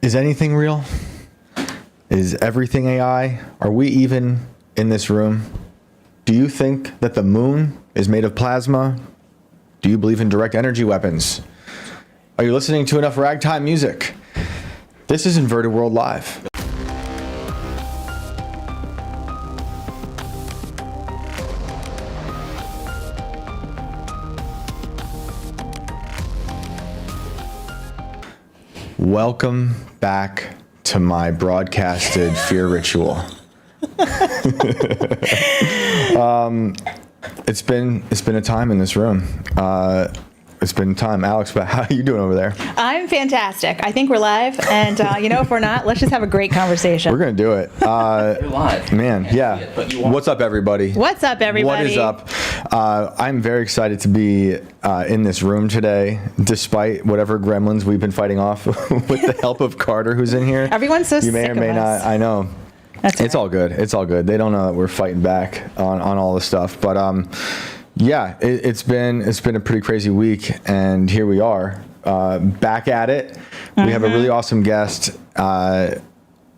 Is anything real? Is everything AI? Are we even in this room? Do you think that the moon is made of plasma? Do you believe in direct energy weapons? Are you listening to enough ragtime music? This is Inverted World Live. Welcome back to my broadcasted fear ritual. It's been a time in this room. It's been time. Alex, but how are you doing over there? I'm fantastic. I think we're live, and if we're not, let's just have a great conversation. We're gonna do it. You're live. Man, yeah. What's up, everybody? What's up, everybody? What is up? I'm very excited to be in this room today, despite whatever gremlins we've been fighting off with the help of Carter, who's in here. Everyone's so You may sick or may of us. not. I know. It's all good. It's all good. They don't know that we're fighting back on all this stuff, but yeah, it's been a pretty crazy week, and here we are, back at it. We have a really awesome guest. I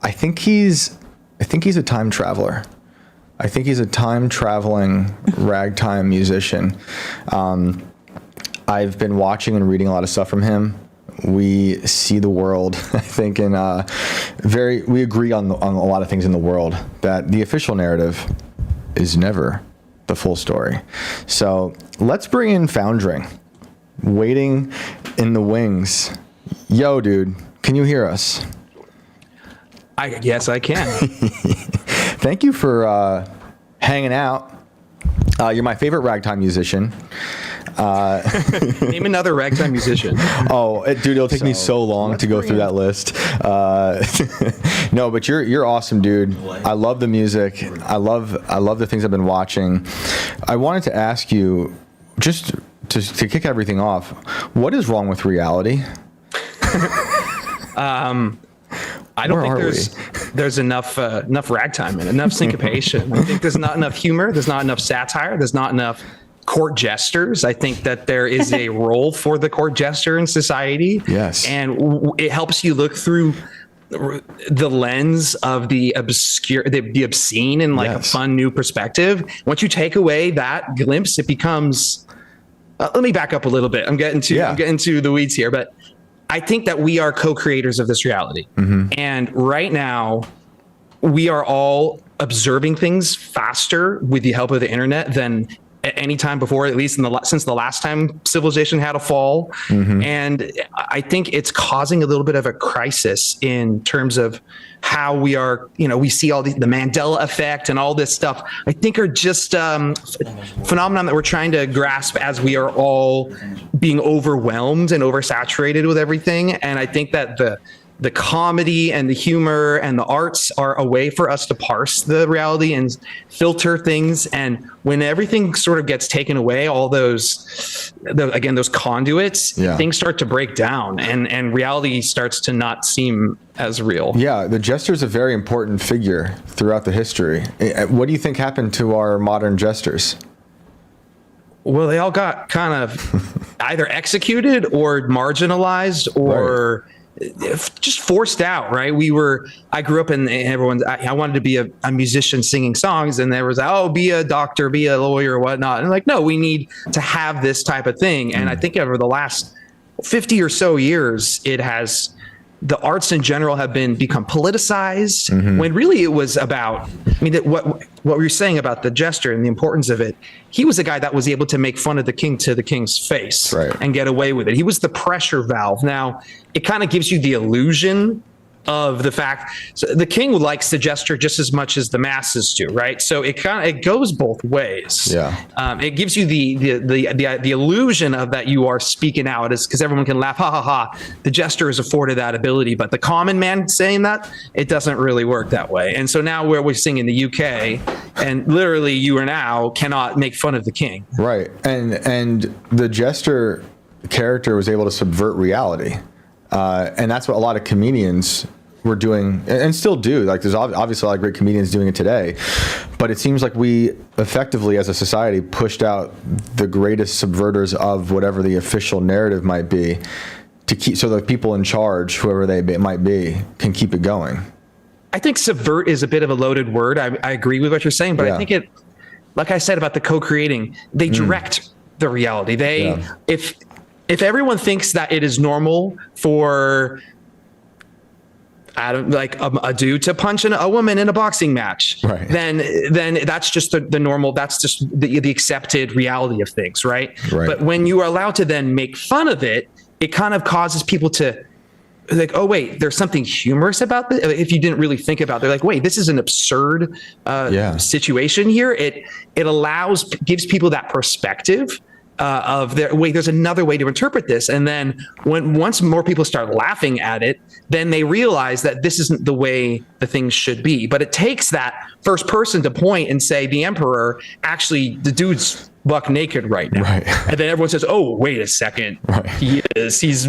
think he's a time traveler. I think he's a time traveling ragtime musician. I've been watching and reading a lot of stuff from him. We see the world, I think, in we agree on a lot of things in the world, that the official narrative is never the full story. So let's bring in Foundring, waiting in the wings. Yo, dude, can you hear us? Yes, I can. Thank you for hanging out. You're my favorite ragtime musician. Name another ragtime musician. Dude, it'll take me so long to go through that list. No, but you're awesome, dude. I love the music. I love the things I've been watching. I wanted to ask you, just to kick everything off, what is wrong with reality? I don't think there's enough ragtime and enough syncopation. I think there's not enough humor. There's not enough satire. There's not enough court jesters. I think that there is a role for the court jester in society. Yes. And it helps you look through the lens of the obscure, the obscene in like a fun new perspective. Once you take away that glimpse, it becomes, let me back up a little bit. I'm getting to the weeds here, but I think that we are co-creators of this reality. And right now we are all observing things faster with the help of the internet than at any time before, at least since the last time civilization had a fall. And I think it's causing a little bit of a crisis in terms of how we are, we see all the Mandela effect and all this stuff, I think are just phenomenon that we're trying to grasp as we are all being overwhelmed and oversaturated with everything. And I think that the comedy and the humor and the arts are a way for us to parse the reality and filter things. And when everything sort of gets taken away, all those conduits, things start to break down and reality starts to not seem as real. Yeah, the jester is a very important figure throughout the history. What do you think happened to our modern jesters? Well, they all got kind of either executed or marginalized or just forced out, right? I grew up in I wanted to be a musician singing songs, and there was, be a doctor, be a lawyer, or whatnot. And like, no, we need to have this type of thing. And I think over the last 50 or so years, the arts in general have become politicized, when really it was about, what we were saying about the jester and the importance of it. He was a guy that was able to make fun of the king to the king's face and get away with it. He was the pressure valve. Now, it kind of gives you the illusion of the fact the king likes the jester just as much as the masses do, right? So it goes both ways. It gives you the illusion of that you are speaking out, is because everyone can laugh, ha ha ha. The jester is afforded that ability, but the common man saying that, it doesn't really work that way. And so now where we sing in the UK, and literally you or now cannot make fun of the king. Right, and the jester character was able to subvert reality. And that's what a lot of comedians were doing and still do. Like, there's obviously a lot of great comedians doing it today, but it seems like we effectively as a society pushed out the greatest subverters of whatever the official narrative might be to keep, so the people in charge, whoever they might be, can keep it going. I think subvert is a bit of a loaded word. I agree with what you're saying, but I think it, like I said about the co-creating, they direct the reality. If everyone thinks that it is normal for a dude to punch a woman in a boxing match, right, then that's just the normal, that's just the accepted reality of things, right? But when you are allowed to then make fun of it, it kind of causes people to like, oh wait, there's something humorous about this. If you didn't really think about it, they're like, wait, this is an absurd situation here. It gives people that perspective of there's another way to interpret this. And then once more people start laughing at it, then they realize that this isn't the way the things should be. But it takes that first person to point and say, the emperor, actually, the dude's buck naked right now. Right. And then everyone says, oh, wait a second. Right. He's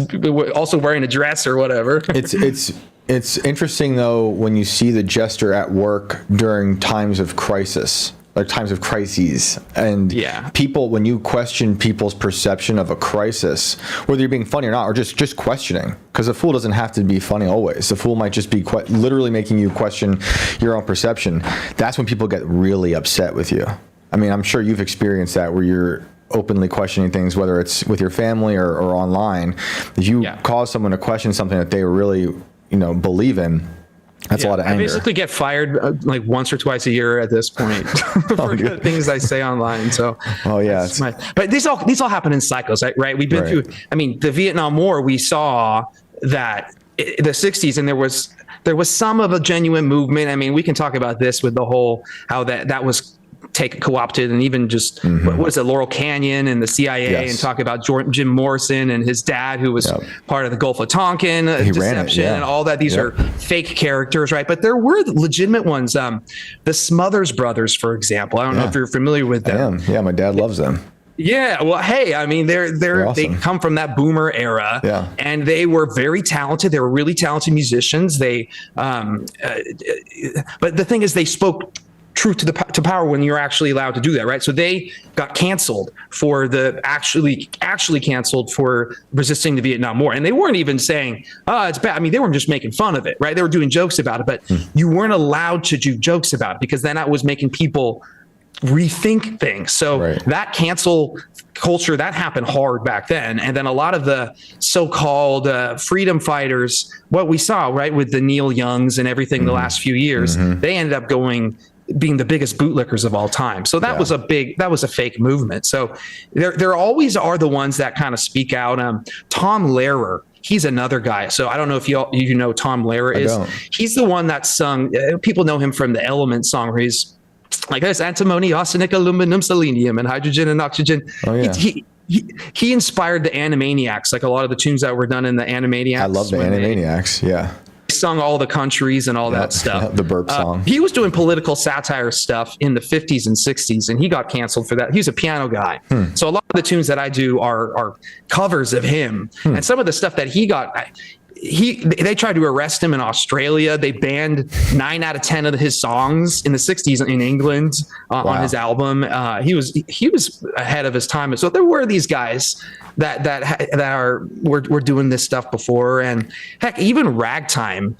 also wearing a dress or whatever. It's interesting, though, when you see the jester at work during times of crisis, like times of crises, and people, when you question people's perception of a crisis, whether you're being funny or not, or just questioning, because a fool doesn't have to be funny always. The fool might just be literally making you question your own perception. That's when people get really upset with you. I mean, I'm sure you've experienced that, where you're openly questioning things, whether it's with your family or online. If you cause someone to question something that they really, believe in, that's a lot of anger. I basically get fired like once or twice a year at this point for the things I say online. So, but these all happen in cycles, right? We've been through. I mean, the Vietnam War. We saw that the '60s, and there was some of a genuine movement. I mean, we can talk about this with the whole how that was co-opted, and even just what was it, Laurel Canyon and the CIA, and talk about Jim Morrison and his dad, who was part of the Gulf of Tonkin deception and all that. These are fake characters, right? But there were legitimate ones. The Smothers Brothers, for example. I don't know if you're familiar with them. Yeah, my dad loves them. Yeah, well, hey, I mean, they're awesome. They come from that boomer era, and they were very talented. They were really talented musicians. They, but the thing is, they spoke truth to power when you're actually allowed to do that, right? So they got canceled for actually canceled for resisting the Vietnam War. And they weren't even saying, oh, it's bad. I mean, they weren't just making fun of it, right? They were doing jokes about it, but you weren't allowed to do jokes about it, because then that was making people rethink things. So that cancel culture, that happened hard back then. And then a lot of the so-called freedom fighters, what we saw, right, with the Neil Youngs and everything the last few years, they ended up being the biggest bootlickers of all time. So that was a fake movement. So there always are the ones that kind of speak out. Tom Lehrer, he's another guy. So I don't know if you know Tom Lehrer is. He's the one that sung, people know him from the Element song, where he's like, there's antimony, arsenic, aluminum, selenium, and hydrogen and oxygen. He inspired the Animaniacs, like a lot of the tunes that were done in the Animaniacs. I love the Animaniacs, sung all the countries and all that stuff. The burp song. He was doing political satire stuff in the 50s and 60s, and he got canceled for that. He was a piano guy. So a lot of the tunes that I do are covers of him. And some of the stuff that he got, they tried to arrest him in Australia. They banned 9 out of 10 of his songs in the 60s in England on his album. He was ahead of his time. So there were these guys that were doing this stuff before. And heck, even Ragtime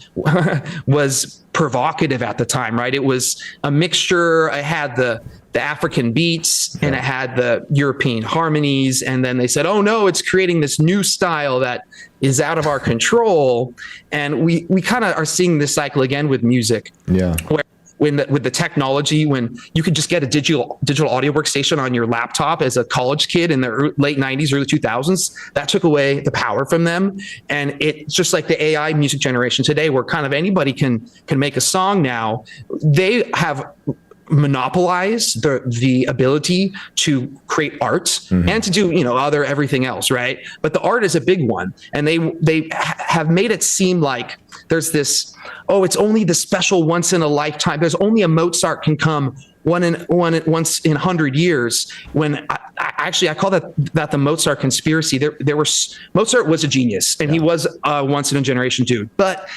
was provocative at the time, right? It was a mixture. It had the African beats and it had the European harmonies. And then they said, oh no, it's creating this new style that is out of our control. And we kind of are seeing this cycle again with music. Where with the technology, when you could just get a digital audio workstation on your laptop as a college kid in the late 90s, early 2000s, that took away the power from them. And it's just like the AI music generation today, where kind of anybody can make a song now. They have monopolize the ability to create art and to do other everything else, right? But the art is a big one, and they have made it seem like there's this, it's only the special once in a lifetime. There's only a Mozart can come once in 100 years. When I call that the Mozart conspiracy. Mozart was a genius, and he was a once in a generation dude, but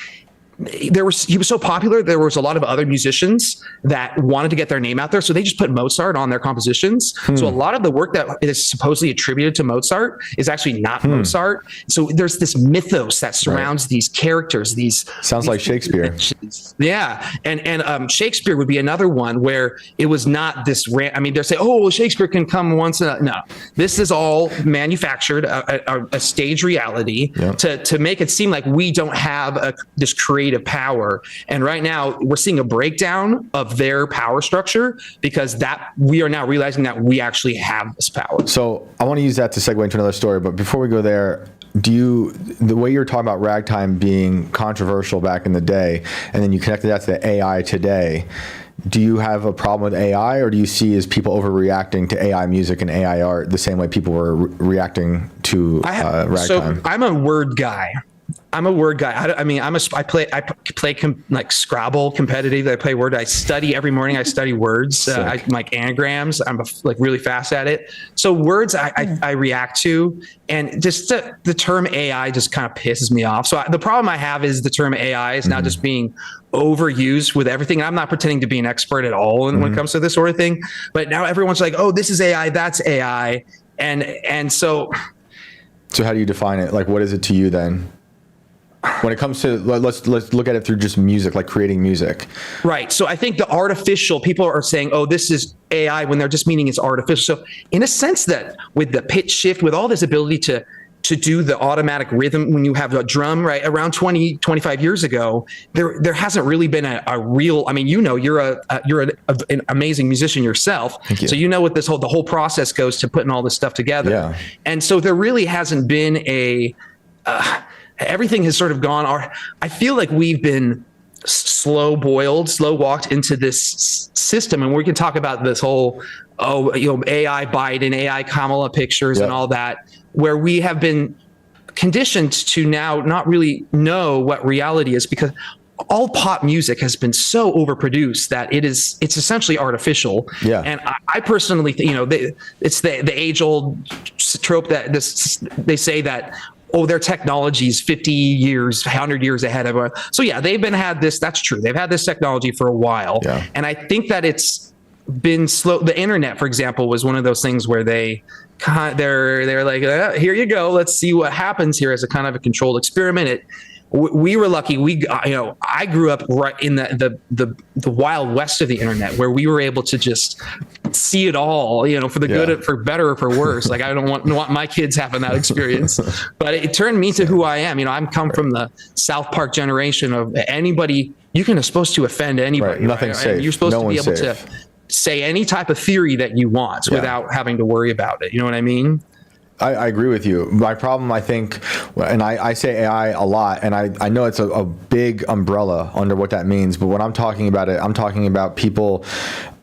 he was so popular. There was a lot of other musicians that wanted to get their name out there. So they just put Mozart on their compositions. So a lot of the work that is supposedly attributed to Mozart is actually not Mozart. So there's this mythos that surrounds these characters, sounds like Shakespeare. Yeah. And Shakespeare would be another one where it was not this they're saying, oh, Shakespeare can come once. No, this is all manufactured, a stage reality to make it seem like we don't have this creative power. And right now we're seeing a breakdown of their power structure because that we are now realizing that we actually have this power. So I want to use that to segue into another story. But before we go there, the way you're talking about Ragtime being controversial back in the day, and then you connected that to the AI today, do you have a problem with AI, or do you see as people overreacting to AI music and AI art the same way people were reacting to Ragtime? So I'm a word guy. I play like Scrabble competitive. I play word. I study every morning. I study words. I like anagrams. I'm like really fast at it. So words I react to, and just the term AI just kind of pisses me off. So the problem I have is the term AI is now just being overused with everything. I'm not pretending to be an expert at all when it comes to this sort of thing, but now everyone's like, oh, this is AI, that's AI. And so how do you define it? Like, what is it to you then? When it comes to, let's look at it through just music, like creating music. Right. So I think the artificial, people are saying, oh, this is AI when they're just meaning it's artificial. So in a sense that with the pitch shift, with all this ability to do the automatic rhythm when you have a drum, right, around 25 years ago, there hasn't really been a real, you're an amazing musician yourself. Thank you. So you know what the whole process goes to putting all this stuff together. Yeah. And so there really hasn't been everything has sort of gone. I feel like we've been slow walked into this system, and we can talk about this whole AI Biden, AI Kamala pictures and all that, where we have been conditioned to now not really know what reality is, because all pop music has been so overproduced that it's essentially artificial. Yeah. And I personally think, it's the age old trope that they say that, oh, their technology is 50 years, 100 years ahead of us. So yeah, that's true. They've had this technology for a while. Yeah. And I think that it's been slow. The internet, for example, was one of those things where they're like, here you go. Let's see what happens here as a kind of a controlled experiment. We were lucky. I grew up right in the wild west of the internet, where we were able to just see it all, for the good, for better or for worse. Like, I don't want my kids having that experience, but it turned me to who I am. I'm come from the South Park generation of anybody. You're supposed to offend anybody. Right. Nothing's safe. And you're supposed to be able to say any type of theory that you want without having to worry about it. You know what I mean? I agree with you. My problem, I think, and I say AI a lot, and I know it's a big umbrella under what that means, but when I'm talking about it, I'm talking about people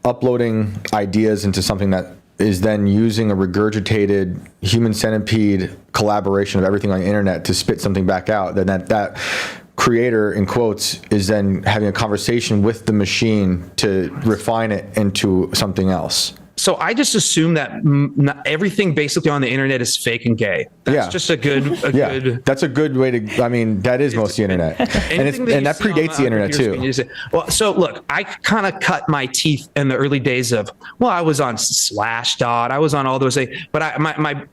uploading ideas into something that is then using a regurgitated human centipede collaboration of everything on the internet to spit something back out. Then that creator, in quotes, is then having a conversation with the machine to refine it into something else. So I just assume that everything basically on the internet is fake and gay. That's just a good. That's a good way to. That is most of the internet, and that predates the internet too. Well, so look, I kind of cut my teeth in the early days of. Well, I was on Slashdot, I was on all those things, but I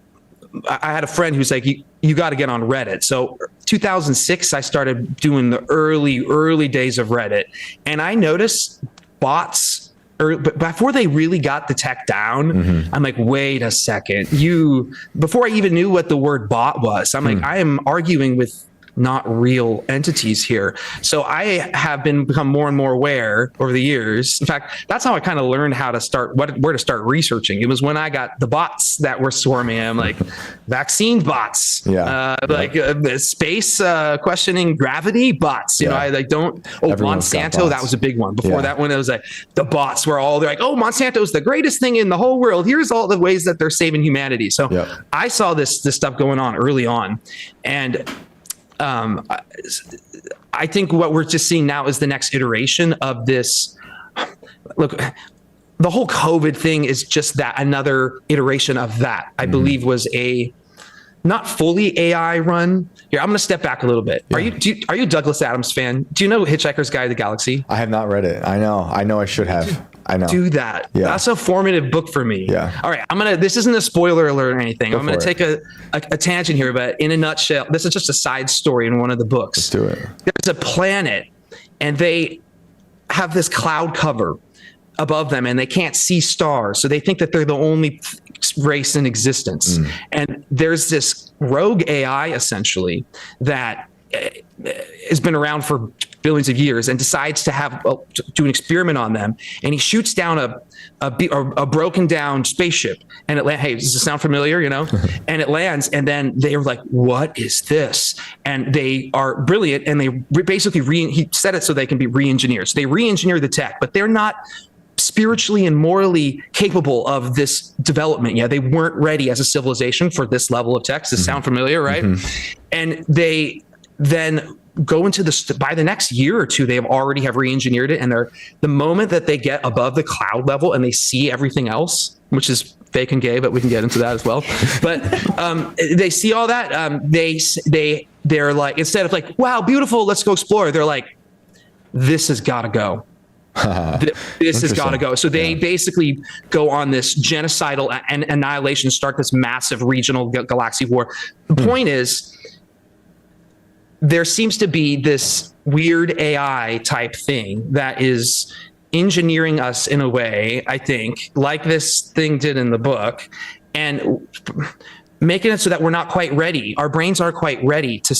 had a friend who's like, you got to get on Reddit. So 2006, I started doing the early days of Reddit, and I noticed bots. But before they really got the tech down, I'm like, wait a second. Before I even knew what the word bot was, I'm like, I am arguing with not real entities here. So I have become more and more aware over the years. In fact, that's how I kind of learned how to start, where to start researching. It was when I got the bots that were swarming. I'm like, vaccine bots, space questioning gravity bots. I like Monsanto. That was a big one. Before that one, it was like the bots were they're like, oh, Monsanto is the greatest thing in the whole world. Here's all the ways that they're saving humanity. So I saw this stuff going on early on, and I think what we're just seeing now is the next iteration of this. Look, the whole COVID thing is just that, another iteration of that. I believe was not fully AI run. Here, I'm going to step back a little bit. Yeah. Are you a Douglas Adams fan? Do you know Hitchhiker's Guide to the Galaxy? I have not read it. I know I should have. I know. Do that. Yeah. That's a formative book for me. Yeah. All right. This isn't a spoiler alert or anything. I'm going to for take a tangent here, but in a nutshell, this is just a side story in one of the books. Let's do it. There's a planet and they have this cloud cover above them and they can't see stars. So they think that they're the only race in existence. And there's this rogue AI essentially that has been around for billions of years and decides to do an experiment on them. And he shoots down a broken down spaceship and it hey, does this sound familiar? You know, and it lands and then they are like, what is this? And they are brilliant. And they basically, he said it so they can be re-engineered. So they re-engineer the tech, but they're not spiritually and morally capable of this development. Yeah, they weren't ready as a civilization for this level of tech. Does this sound familiar, right? And they then go into by the next year or two, they already have re-engineered it. And the moment that they get above the cloud level and they see everything else, which is fake and gay, but we can get into that as well. But they see all that. They're like, instead of like, wow, beautiful, let's go explore. They're like, this has got to go. This has got to go. So they basically go on this genocidal and annihilation, start this massive regional galaxy war. The point is, there seems to be this weird AI type thing that is engineering us in a way, I think, like this thing did in the book, and making it so that we're not quite ready. Our brains aren't quite ready to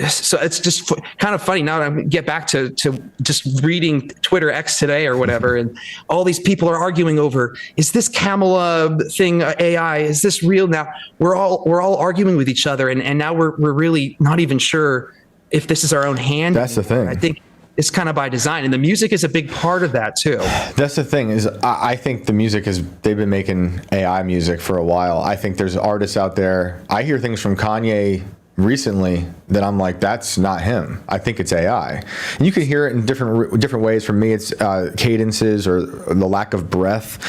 so it's just kind of funny now that I get back to just reading Twitter X today or whatever, and all these people are arguing over, is this Kamala thing AI? Is this real? Now we're all arguing with each other, and now we're really not even sure if this is our own hand. That's the thing. I think it's kind of by design, and the music is a big part of that too. That's the thing is, I think the music they've been making AI music for a while. I think there's artists out there. I hear things from Kanye recently that I'm like, that's not him. I think it's AI. And you can hear it in different ways. For me, it's cadences or the lack of breath.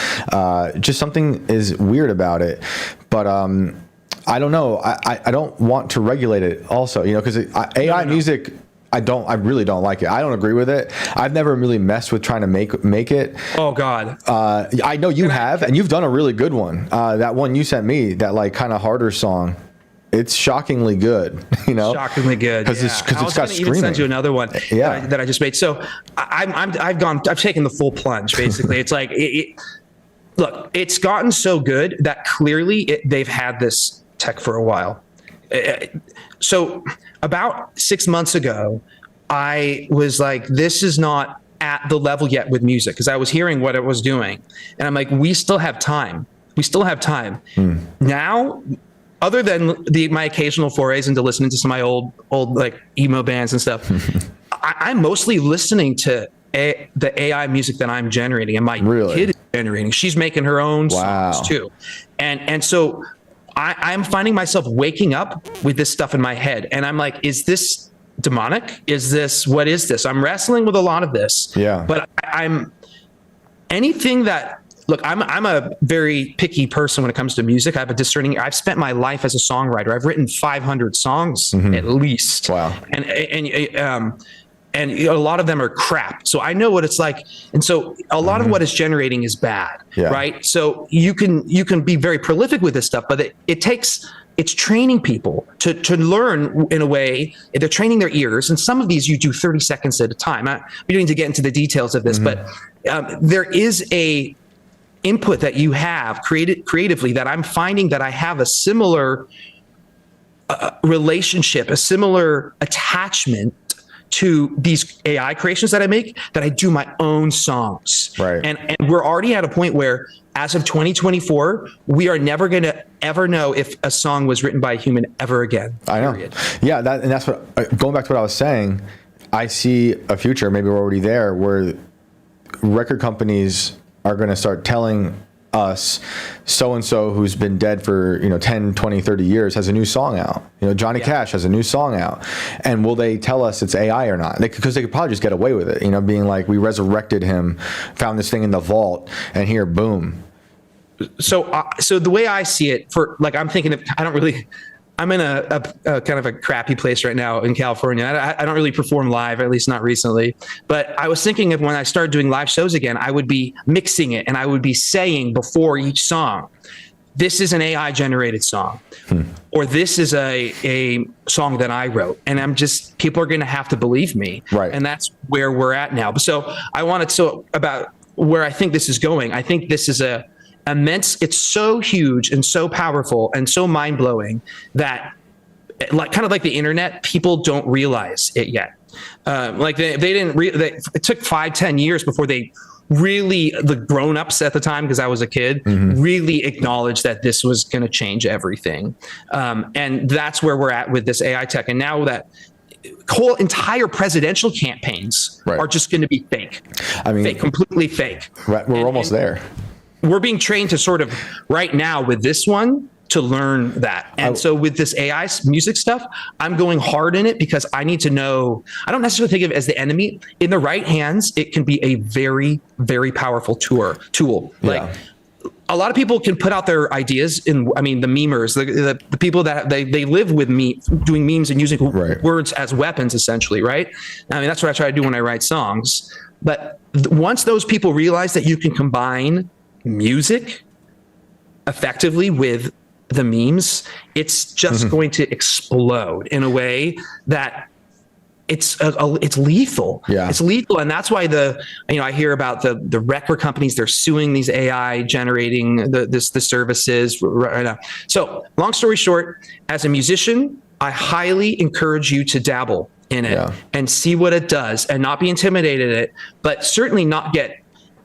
Just something is weird about it. But I don't know. I don't want to regulate it also, because AI music, I really don't like it. I don't agree with it. I've never really messed with trying to make it. Oh God. I know you have, and you've done a really good one. That one you sent me, that like kind of harder song. It's shockingly good, Shockingly good, because it's got screaming. Even send you another one that I just made. So I've taken the full plunge. Basically, it's like look, it's gotten so good that clearly they've had this tech for a while. So about 6 months ago, I was like, this is not at the level yet with music, because I was hearing what it was doing, and I'm like, we still have time. Now. Other than my occasional forays into listening to some of my old like emo bands and stuff, I'm mostly listening to the AI music that I'm generating, and my kid is generating. She's making her own songs too, and so I'm finding myself waking up with this stuff in my head, and I'm like, is this demonic? What is this? I'm wrestling with a lot of this. Yeah, but I'm anything that. Look, I'm a very picky person when it comes to music. I have a discerning. I've spent my life as a songwriter. I've written 500 songs at least. Wow. And a lot of them are crap. So I know what it's like. And so a lot of what it's generating is bad, right? So you can be very prolific with this stuff, but it's training people to learn in a way. They're training their ears, and some of these you do 30 seconds at a time. We don't need to get into the details of this, but there is a input that you have creatively that I'm finding that I have a similar relationship, a similar attachment to these AI creations that I make, that I do my own songs. Right. And we're already at a point where, as of 2024, we are never going to ever know if a song was written by a human ever again. I know. Period. Yeah. And that's what, going back to what I was saying, I see a future, maybe we're already there, where record companies are going to start telling us so-and-so who's been dead for 10, 20, 30 years has a new song out. Johnny Cash has a new song out. And will they tell us it's AI or not? Because they could probably just get away with it, being like, we resurrected him, found this thing in the vault, and here, boom. So the way I see it, I'm thinking of, I'm in a kind of a crappy place right now in California. I don't really perform live, at least not recently. But I was thinking of when I started doing live shows again, I would be mixing it and I would be saying before each song, this is an AI generated song, or this is a song that I wrote. And people are going to have to believe me. Right. And that's where we're at now. So I wanted to about where I think this is going. I think this is it's so huge and so powerful and so mind blowing that kind of like the internet, people don't realize it yet. It took 5-10 years before they really, the grown-ups at the time, because I was a kid, really acknowledged that this was going to change everything. And that's where we're at with this AI tech. And now that whole entire presidential campaigns are just going to be fake. I mean, fake, completely fake. Right, we're almost there. We're being trained to sort of right now with this one to learn that. And so with this AI music stuff, I'm going hard in it because I need to know, I don't necessarily think of it as the enemy. In the right hands, it can be a very, very powerful tool. Like a lot of people can put out their ideas the memers, the people that they live with me doing memes and using words as weapons, essentially. Right. I mean, that's what I try to do when I write songs. But once those people realize that you can combine music effectively with the memes, it's just going to explode in a way that it's lethal. Yeah. It's lethal. And that's why I hear about the record companies, they're suing these AI generating the services right now. So long story short, as a musician, I highly encourage you to dabble in it and see what it does and not be intimidated at it, but certainly not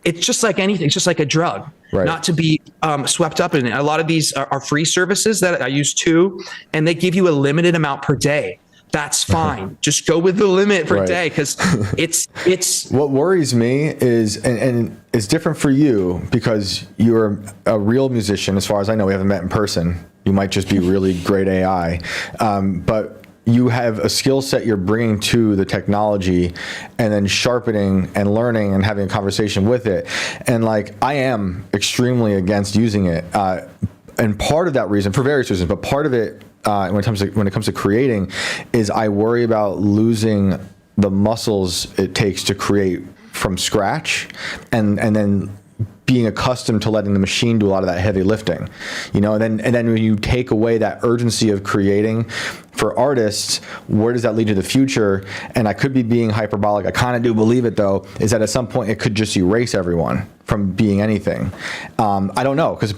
it's just like anything. It's just like a drug, not to be swept up in it. A lot of these are free services that I use too, and they give you a limited amount per day. That's fine. Just go with the limit per day, because it's. What worries me is, and it's different for you because you're a real musician. As far as I know, we haven't met in person. You might just be really great AI, but you have a skill set you're bringing to the technology and then sharpening and learning and having a conversation with it. And like, I am extremely against using it. And part of that reason, for various reasons, but part of it, when it comes to creating, is I worry about losing the muscles it takes to create from scratch and then being accustomed to letting the machine do a lot of that heavy lifting, and then when you take away that urgency of creating for artists, where does that lead to the future? And I could be being hyperbolic. I kind of do believe it though, is that at some point it could just erase everyone from being anything. I don't know, because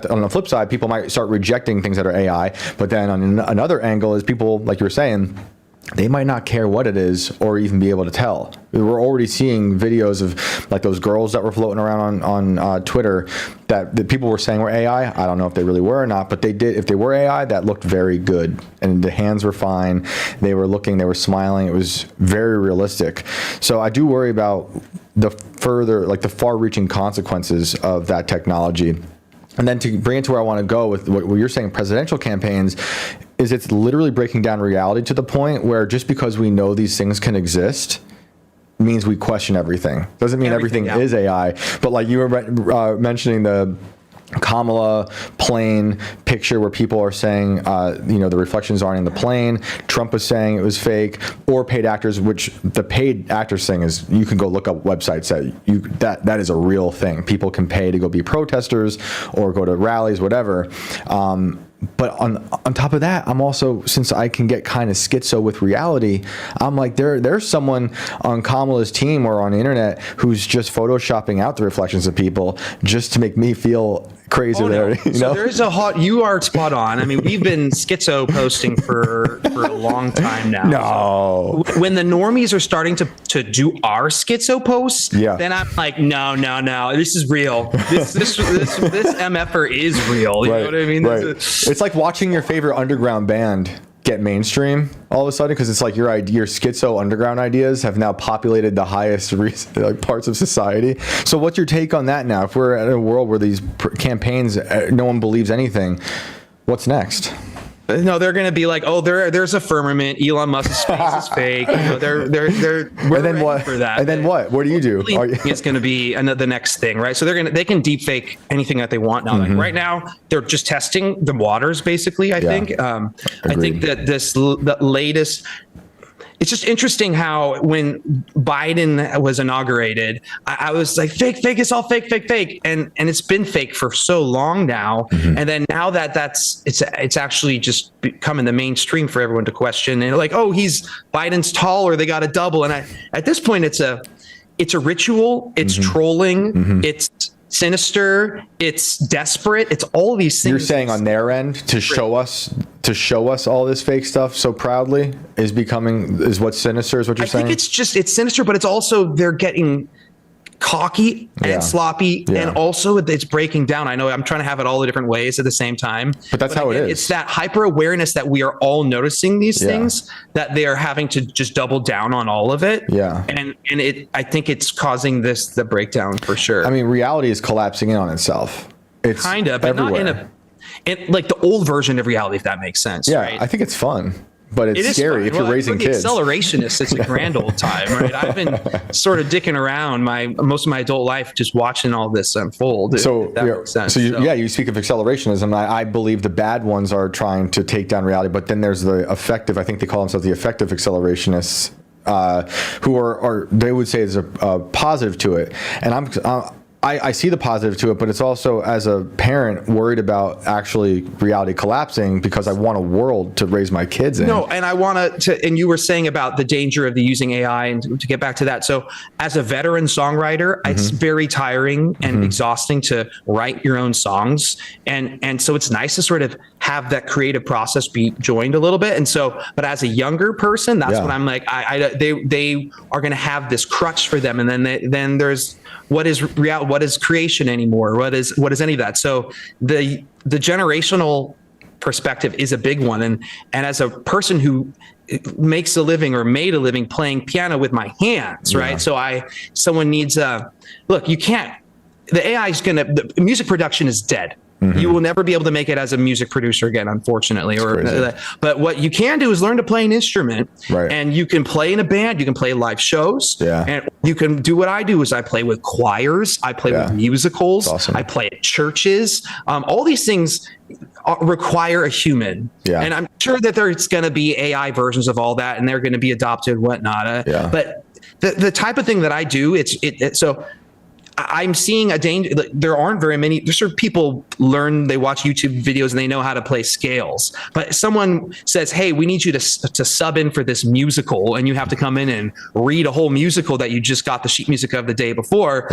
on the flip side, people might start rejecting things that are AI, but then on another angle is people, like you were saying, they might not care what it is or even be able to tell. We're already seeing videos of like those girls that were floating around on Twitter that people were saying were AI. I don't know if they really were or not, but they did. If they were AI, that looked very good. And the hands were fine. They were looking, they were smiling. It was very realistic. So I do worry about the far-reaching consequences of that technology. And then to bring it to where I want to go with what you're saying, presidential campaigns, is it's literally breaking down reality to the point where just because we know these things can exist means we question everything. Doesn't mean everything is AI. But like you were mentioning the Kamala plane picture where people are saying, the reflections aren't in the plane. Trump was saying it was fake, or paid actors, which the paid actors thing is, you can go look up websites that is a real thing. People can pay to go be protesters or go to rallies, whatever. But on top of that, I'm also, since I can get kind of schizo with reality, I'm like, there's someone on Kamala's team or on the internet who's just photoshopping out the reflections of people just to make me feel crazy. So there is you are spot on. I mean, we've been schizo posting for a long time now. No. So when the normies are starting to do our schizo posts, then I'm like, no, this is real. This MFer is real. You know what I mean? Right. It's like watching your favorite underground band get mainstream all of a sudden, because it's like your schizo underground ideas have now populated the highest parts of society. So what's your take on that now? If we're in a world where these campaigns, no one believes anything, what's next? No, they're going to be like, oh, there's a firmament. Elon Musk's space is fake. We're and then ready what? for that. And then what? What do you do? It's going to be the next thing, right? So they can deep fake anything that they want now. Like right now, they're just testing the waters, basically. I think. I think that the latest. It's just interesting how when Biden was inaugurated, I was like, fake, it's all fake. And it's been fake for so long now. And then now that it's actually just becoming the mainstream for everyone to question. And like, oh, Biden's tall or they got a double. And at this point, it's a ritual. It's trolling. It's sinister, it's desperate, it's all these things. You're saying on their end to show us all this fake stuff so proudly is what's sinister, is what you're saying? I think it's sinister, but it's also they're getting cocky and sloppy, and also it's breaking down. I know I'm trying to have it all the different ways at the same time, but that's how it is. It's that hyper awareness that we are all noticing these things, that they are having to just double down on all of it. And I think it's causing the breakdown for sure. I mean, reality is collapsing in on itself. It's kind of, but everywhere. Not in like the old version of reality, if that makes sense. Right? I think it's fun. But it's scary if you're raising kids. Accelerationist, it's a grand old time, right? I've been sort of dicking around most of my adult life just watching all this unfold. You speak of accelerationism. I believe the bad ones are trying to take down reality, but then there's the effective, I think they call themselves the effective accelerationists, who are they would say is a positive to it. And I see the positive to it, but it's also, as a parent, worried about actually reality collapsing because I want a world to raise my kids in. No, and I want to, and you were saying about the danger of using AI, and to get back to that. So as a veteran songwriter, it's very tiring and exhausting to write your own songs. And so it's nice to sort of have that creative process be joined a little bit. And so, but as a younger person, that's when I'm like, they are going to have this crutch for them. And then there's, what is reality? What is creation anymore? What is any of that? So the generational perspective is a big one. And as a person who makes a living or made a living playing piano with my hands, right? So someone needs look, you can't, the AI is the music production is dead. You will never be able to make it as a music producer again, unfortunately. But what you can do is learn to play an instrument, and you can play in a band, you can play live shows, and you can do what I do is I play with choirs, I play with musicals, I play at churches. All these things require a human, and I'm sure that there's going to be AI versions of all that, and they're going to be adopted and whatnot. But the type of thing that I do, so I'm seeing a danger. There aren't very many. There's sort of people they watch YouTube videos and they know how to play scales. But someone says, "Hey, we need you to sub in for this musical," and you have to come in and read a whole musical that you just got the sheet music of the day before.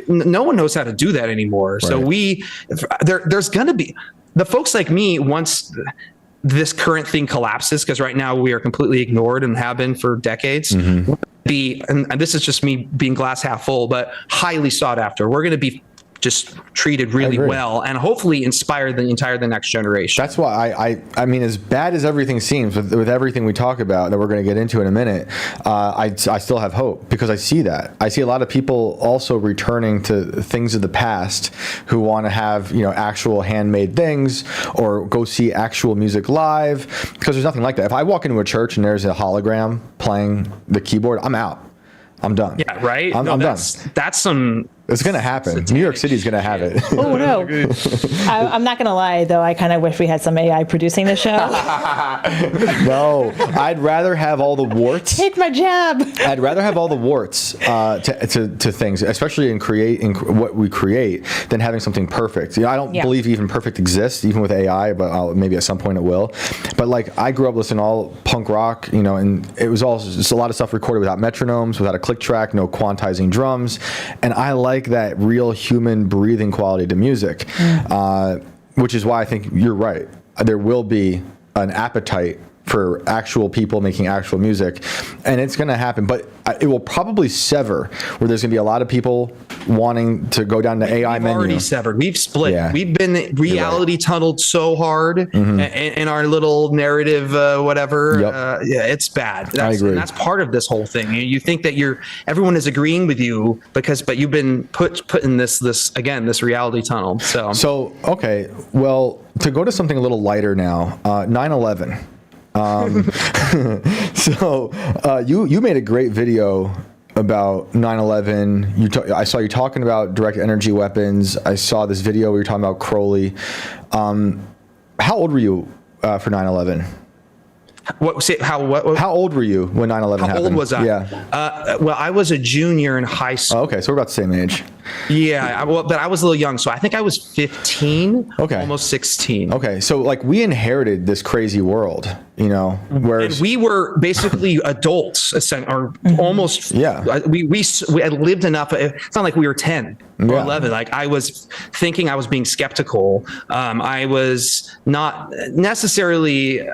No one knows how to do that anymore. So there's going to be the folks like me once this current thing collapses, because right now we are completely ignored and have been for decades. And this is just me being glass half full, but highly sought after. We're going to be just treated really well and hopefully inspire the next generation. That's why I mean, as bad as everything seems with everything we talk about that we're going to get into in a minute, I still have hope, because I see a lot of people also returning to things of the past who want to have, actual handmade things or go see actual music live, because there's nothing like that. If I walk into a church and there's a hologram playing the keyboard, I'm out. I'm done. Yeah, right? I'm done. That's some... It's going to happen. New York City's going to have it. Oh, no. I'm not going to lie, though. I kind of wish we had some AI producing the show. No. I'd rather have all the warts. Take my job. I'd rather have all the warts to things, especially in what we create, than having something perfect. I don't believe even perfect exists, even with AI, but maybe at some point it will. But I grew up listening to all punk rock, and it was all just a lot of stuff recorded without metronomes, without a click track, no quantizing drums. And I like that real human breathing quality to music, which is why I think you're right. There will be an appetite for actual people making actual music, and it's going to happen, but it will probably sever where there's going to be a lot of people wanting to go down the AI menu. We've already severed. We've split. Yeah. We've been reality tunneled so hard in our little narrative, whatever. Yep. Yeah, it's bad. I agree. And that's part of this whole thing. You think that everyone is agreeing with you but you've been put in this reality tunnel. So okay. Well, to go to something a little lighter now, 9/11. You made a great video about 9/11. I saw you talking about direct energy weapons. I saw this video where you're talking about Crowley. How old were you for 9/11? How old were you when 9/11 happened? How old was I? Yeah. Well, I was a junior in high school. Oh, okay, so we're about the same age. Yeah, but I was a little young, so I think I was 15, okay, almost 16. Okay, so like we inherited this crazy world, you know, whereas and we were basically adults, or almost. Yeah, we had lived enough. It's not like we were 10 or 11. Like I was thinking I was being skeptical. I was not necessarily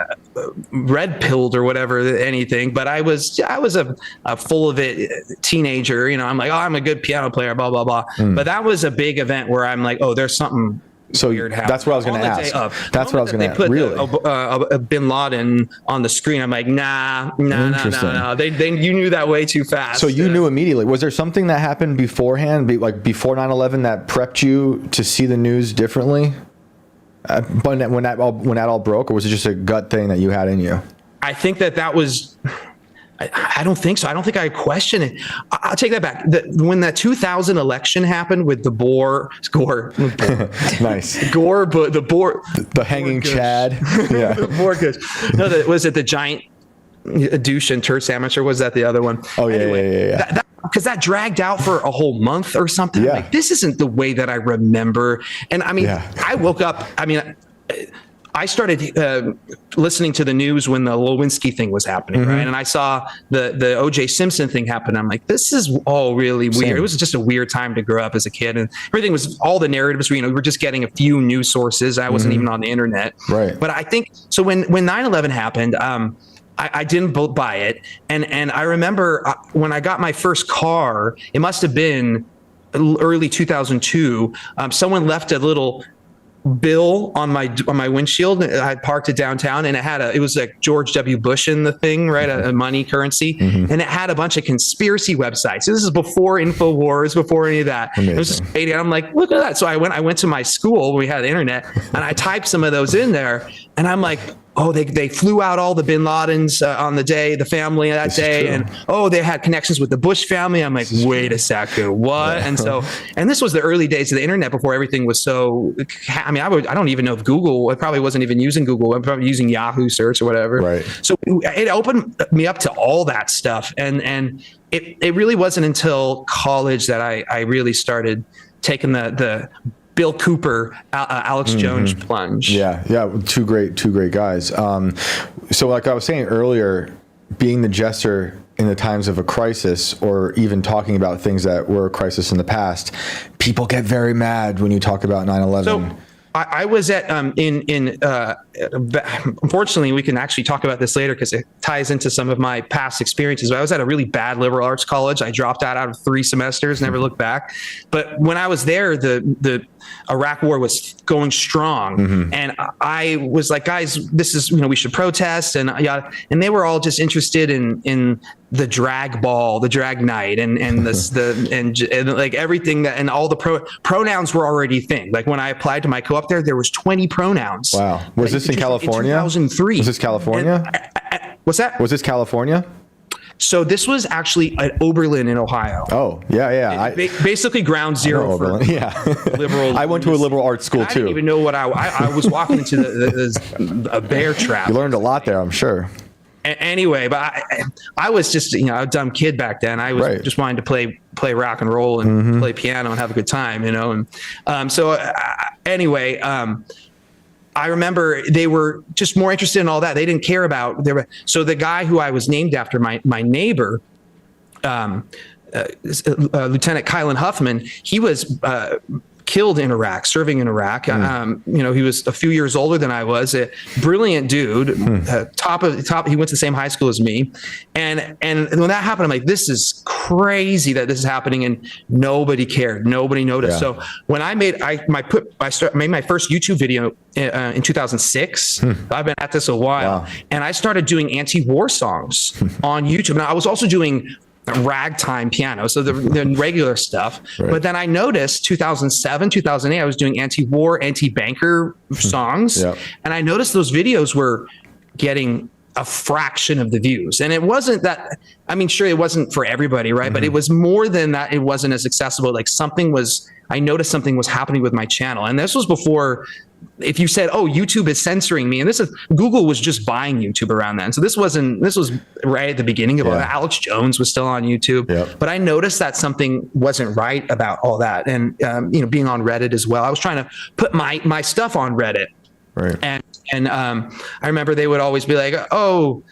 red pilled or whatever, anything, but I was a full of it teenager. You know, I'm like, oh, I'm a good piano player, blah blah blah. But that was a big event where I'm like, oh, there's something weird happening. That's what I was going to ask. That's what I was going to ask. Really? Put Bin Laden on the screen. I'm like, nah. You knew that way too fast. So you knew immediately. Was there something that happened beforehand, like before 9/11, that prepped you to see the news differently? When that all broke, or was it just a gut thing that you had in you? I think that was. I don't think so. I don't think I question it. I'll take that back. When that 2000 election happened with the Gore, nice Gore, but the Boar, the hanging Chad, yeah, Boar Kush. No, was it the giant douche and turd sandwich, or was that the other one? Oh yeah, anyway, yeah. Because that dragged out for a whole month or something. Yeah. Like, this isn't the way that I remember. And I mean, I woke up. I mean. I started listening to the news when the Lewinsky thing was happening, right? And I saw the O.J. Simpson thing happen. I'm like, this is all really weird. Same. It was just a weird time to grow up as a kid, and everything was, all the narratives. We were just getting a few news sources. I wasn't even on the internet, right? But I think so. When 9/11 happened, I didn't buy it, and I remember when I got my first car, it must have been early 2002. Someone left a little bill on my windshield. I parked it downtown, and it was like George W. Bush in the thing, right? A money currency. And it had a bunch of conspiracy websites. So this is before InfoWars, before any of that. Amazing. It was just, and I'm like, look at that. So I went to my school when we had the internet, and I typed some of those in there, and I'm like, oh, they flew out all the Bin Ladens on the day, the family that day, and they had connections with the Bush family. I'm like, wait a second, what? Yeah. And this was the early days of the internet before everything was so. I mean, I don't even know if Google. I probably wasn't even using Google. I'm probably using Yahoo search or whatever. Right. So it opened me up to all that stuff, and it really wasn't until college that I really started taking the Bill Cooper, Alex Jones plunge. Yeah. Two great guys. So like I was saying earlier, being the jester in the times of a crisis, or even talking about things that were a crisis in the past, people get very mad when you talk about 9/11. So I was at unfortunately, we can actually talk about this later because it ties into some of my past experiences. But I was at a really bad liberal arts college. I dropped out of 3 semesters, never looked back. But when I was there, the Iraq war was going strong, and I was like, guys, this is, we should protest, and they were all just interested in the drag ball, the drag night, and like everything that, and all the pronouns were already a thing. Like when I applied to my co-op there was 20 pronouns. Wow. Was this in California? In 2003. Was this California? What's that? Was this California? So this was actually at Oberlin in Ohio. Oh, yeah. Basically ground zero for liberal. I went to a liberal arts school too. I didn't even know what I was walking into a bear trap. You learned a lot there, I'm sure. Anyway, but I was just, a dumb kid back then. I was just wanting to play rock and roll and play piano and have a good time, And anyway, I remember they were just more interested in all that. They didn't care about so the guy who I was named after, my neighbor, Lieutenant Kylan Huffman, he was killed in Iraq, serving in Iraq. He was a few years older than I was, a brilliant dude, top. He went to the same high school as me. And when that happened, I'm like, this is crazy that this is happening, and nobody cared. Nobody noticed. So when I made my first YouTube video in 2006, I've been at this a while, and I started doing anti-war songs on YouTube. Now I was also doing ragtime piano, so the regular stuff. But then I noticed 2007, 2008, I was doing anti-war, anti-banker songs. And I noticed those videos were getting a fraction of the views. And it wasn't that, I mean, sure, it wasn't for everybody, right? But it was more than that. It wasn't as accessible. Like I noticed something was happening with my channel. And this was before, if you said, oh, YouTube is censoring me, and Google was just buying YouTube around then. So this was right at the beginning of Alex Jones was still on YouTube. But I noticed that something wasn't right about all that. And, being on Reddit as well, I was trying to put my stuff on Reddit. And I remember they would always be like, oh,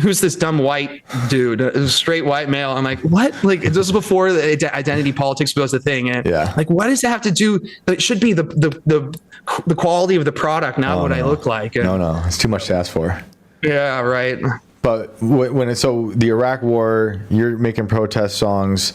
who's this dumb white dude, a straight white male? I'm like, what? Like, this was before the identity politics was a thing. And like, what does that have to do? It should be the quality of the product, not what I look like. And, no, it's too much to ask for. Yeah, right. But so the Iraq War, you're making protest songs.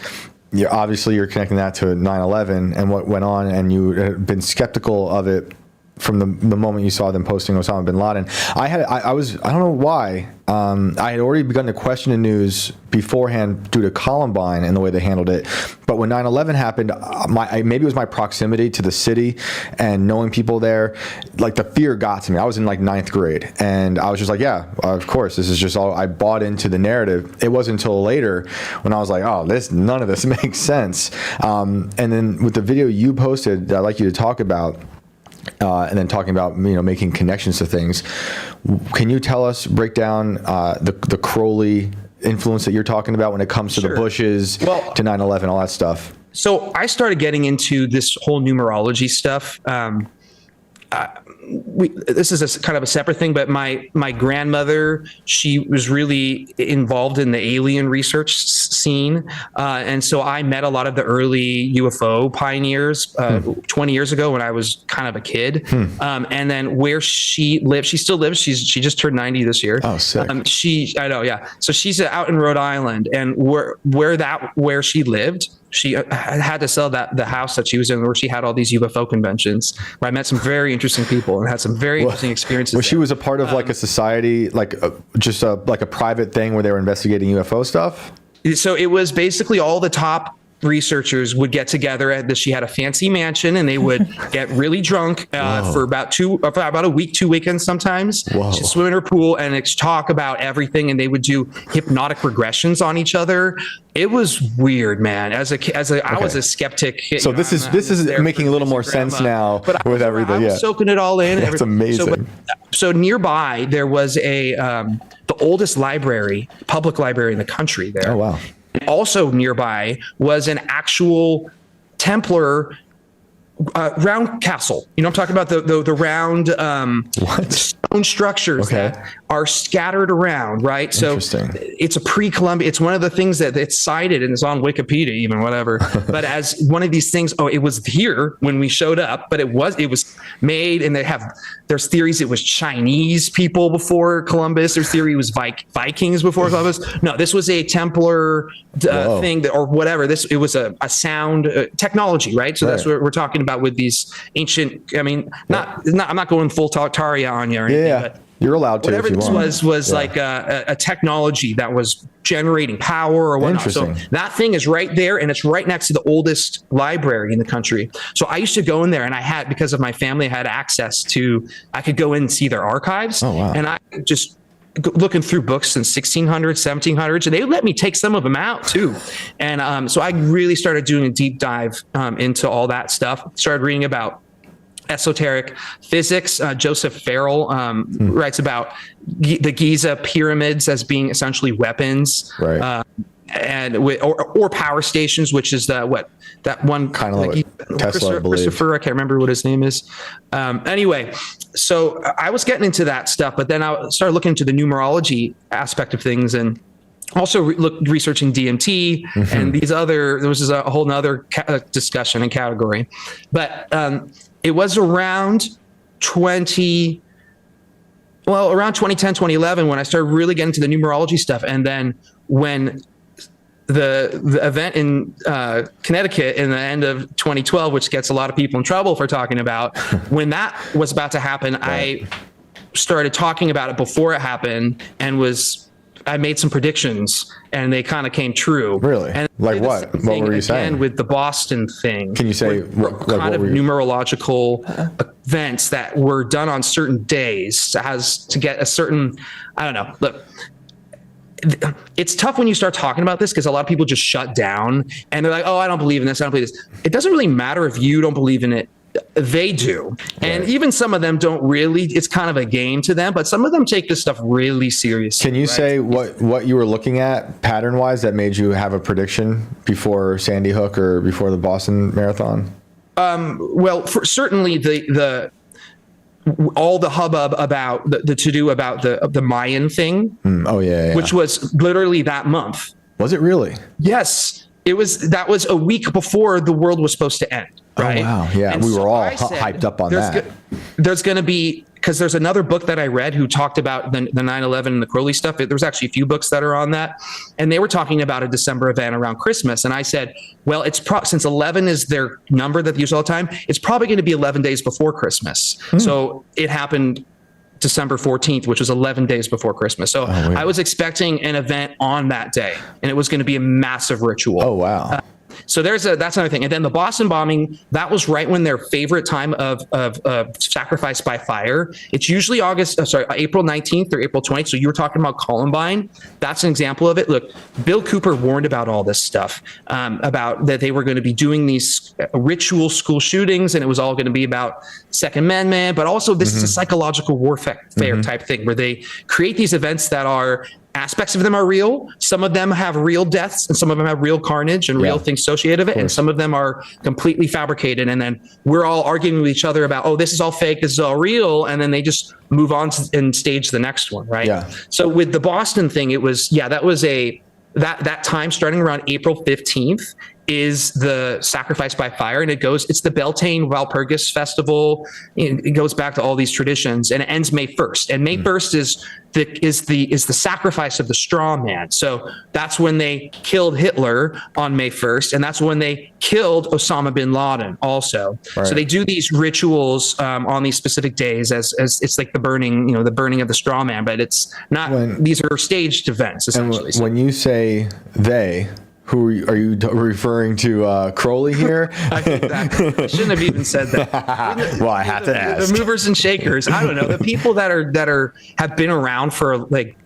Obviously you're connecting that to 9/11 and what went on, and you had been skeptical of it from the moment you saw them posting Osama bin Laden. I don't know why, I had already begun to question the news beforehand due to Columbine and the way they handled it. But when 9/11 happened, maybe it was my proximity to the city and knowing people there, like the fear got to me. I was in like 9th grade and I was just like, yeah, of course, this is just all, I bought into the narrative. It wasn't until later when I was like, oh, none of this makes sense. And then with the video you posted that I'd like you to talk about, and then talking about making connections to things. Can you break down the Crowley influence that you're talking about when it comes to the Bushes, to 9/11, all that stuff? So I started getting into this whole numerology stuff. This is kind of a separate thing, but my grandmother, she was really involved in the alien research scene. And so I met a lot of the early UFO pioneers 20 years ago when I was kind of a kid. And then where she lives, she still lives. She just turned 90 this year. Oh, sick. I know. Yeah. So she's out in Rhode Island, and where she lived, she had to sell the house that she was in, where she had all these UFO conventions, where I met some very interesting people and had some very interesting experiences. Well, she was a part of like a society, like just a private thing where they were investigating UFO stuff. So it was basically all the top researchers would get together she had a fancy mansion, and they would get really drunk for about a week, 2 weekends sometimes. She'd swim in her pool and talk about everything, and they would do hypnotic regressions on each other. It was weird, man. I was a skeptic. So this is making a little more sense now, but with everything. I was soaking it all in. That's amazing. So nearby there was the oldest public library in the country there. Oh, wow. Also nearby was an actual Templar round castle. I'm talking about the round stone structures that are scattered around, right? So it's a pre-Columbian. It's one of the things that it's cited, and it's on Wikipedia, even, whatever. But as one of these things, it was here when we showed up, but it was made, and there's theories it was Chinese people before Columbus. There's theory it was Vikings before Columbus. No, this was a Templar thing or whatever. It was a sound technology, right? So that's what we're talking about with these ancient. I mean, I'm not going full Tartaria on you or anything, but you're allowed to. Whatever this was like a technology that was generating power or whatnot. So that thing is right there, and it's right next to the oldest library in the country. So I used to go in there, and because of my family, I had access I could go in and see their archives. Oh, wow. And I just looking through books in 1600s, 1700s, and they let me take some of them out too. And so I really started doing a deep dive into all that stuff. Started reading about esoteric physics. Joseph Farrell writes about the Giza pyramids as being essentially weapons, right? Or power stations, which is that one kind of like Tesla, Christopher. I can't remember what his name is. Anyway, so I was getting into that stuff, but then I started looking into the numerology aspect of things, and also researching DMT and these other, there was a whole nother discussion and category. But it was around 2010, 2011, when I started really getting into the numerology stuff. And then when the event in Connecticut in the end of 2012, which gets a lot of people in trouble for talking about, when that was about to happen, right. I started talking about it before it happened, and I made some predictions, and they kind of came true. Really? And like what? What were you saying? With the Boston thing. Can you say kind of numerological events that were done on certain days to get a certain, I don't know. Look, it's tough when you start talking about this because a lot of people just shut down and they're like, oh, I don't believe in this. I don't believe this. It doesn't really matter if you don't believe in it. They do. And even some of them don't really, it's kind of a game to them, but some of them take this stuff really seriously. Can you say what you were looking at pattern wise that made you have a prediction before Sandy Hook or before the Boston Marathon? Well, certainly all the hubbub about the to-do about the Mayan thing. Which was literally that month. Was it really? Yes. That was a week before the world was supposed to end. Right? Oh, wow. Yeah. And we were all hyped up on that. There's going to be, because there's another book that I read who talked about the 9/11 and the Crowley stuff. There's actually a few books that are on that. And they were talking about a December event around Christmas. And I said, well, since 11 is their number that they use all the time, it's probably going to be 11 days before Christmas. So it happened December 14th, which was 11 days before Christmas. So I was expecting an event on that day, and it was going to be a massive ritual. Oh, wow. So that's another thing. And then the Boston bombing, that was right when their favorite time of sacrifice by fire. It's usually April 19th or April 20th. So you were talking about Columbine. That's an example of it. Look, Bill Cooper warned about all this stuff, about that they were going to be doing these ritual school shootings, and it was all going to be about Second Amendment, but also this is a psychological warfare type thing where they create these events that are, aspects of them are real. Some of them have real deaths, and some of them have real carnage and real things associated with it. And some of them are completely fabricated. And then we're all arguing with each other about, oh, this is all fake, this is all real. And then they just move on and stage the next one. Right. Yeah. So with the Boston thing, it was, that was that time starting around April 15th is the sacrifice by fire. And it's the Beltane Walpurgis festival. It goes back to all these traditions, and it ends May 1st. And May 1st is the sacrifice of the straw man. So that's when they killed Hitler on May 1st. And that's when they killed Osama bin Laden also. Right. So they do these rituals on these specific days as it's like the burning of the straw man, but it's not, these are staged events essentially. When you say they, who are you referring to? Crowley here? I shouldn't have even said that. Well, I have to ask. The movers and shakers. I don't know. The people that have been around for like,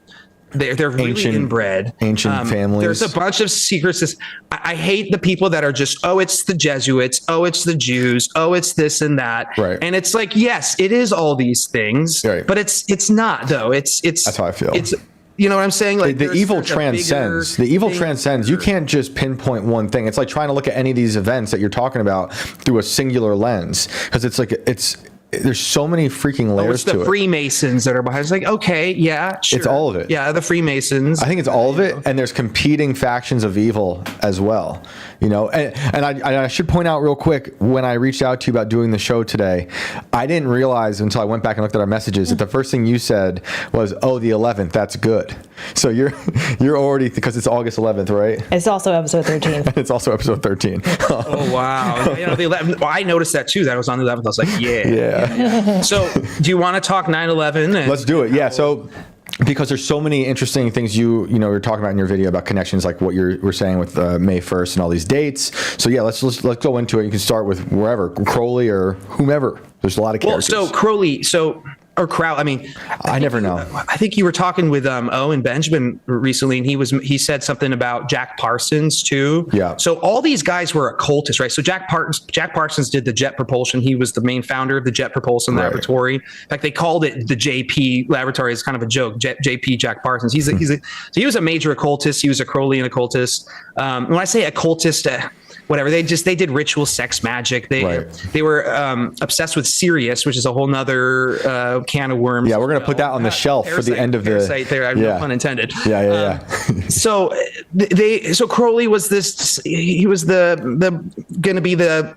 they're really inbred. Ancient families. There's a bunch of secrets. I hate the people that are just, oh, it's the Jesuits. Oh, it's the Jews. Oh, it's this and that. Right. And it's like, yes, it is all these things, right. But it's not though. It's that's how I feel. You know what I'm saying? Like the evil transcends. The evil transcends. You can't just pinpoint one thing. It's like trying to look at any of these events that you're talking about through a singular lens, because there's so many freaking layers to it. It's the Freemasons that are behind. It's like, okay, yeah, sure. It's all of it. Yeah, the Freemasons. I think it's all of it, and there's competing factions of evil as well. And I should point out real quick, when I reached out to you about doing the show today, I didn't realize until I went back and looked at our messages that the first thing you said was, "Oh, the 11th, that's good." So you're already, because it's August 11th, right? It's also episode 13. It's also episode 13. Oh wow! The 11th. Well, I noticed that too. That was on the 11th. I was like, yeah. So, do you want to talk 9/11? Let's do it. Yeah. So, because there's so many interesting things you're talking about in your video about connections, like what you were saying with May 1st and all these dates. So yeah, let's go into it. You can start with wherever, Crowley or whomever. There's a lot of characters. Well, so Crowley, or Crow. I mean, I never know. I think you were talking with Owen Benjamin recently, and he said something about Jack Parsons too. Yeah. So all these guys were occultists, right? So Jack Parsons did the jet propulsion. He was the main founder of the Jet Propulsion Laboratory. In fact, they called it the JP Laboratory as kind of a joke. JP Jack Parsons. So he was a major occultist. He was a Crowleyan occultist. When I say occultist, whatever, they did ritual sex magic. They were obsessed with Sirius, which is a whole nother can of worms. Yeah, we're gonna put that on the shelf for the end of the parasite there. No pun intended. Yeah. So Crowley was this. He was the going to be the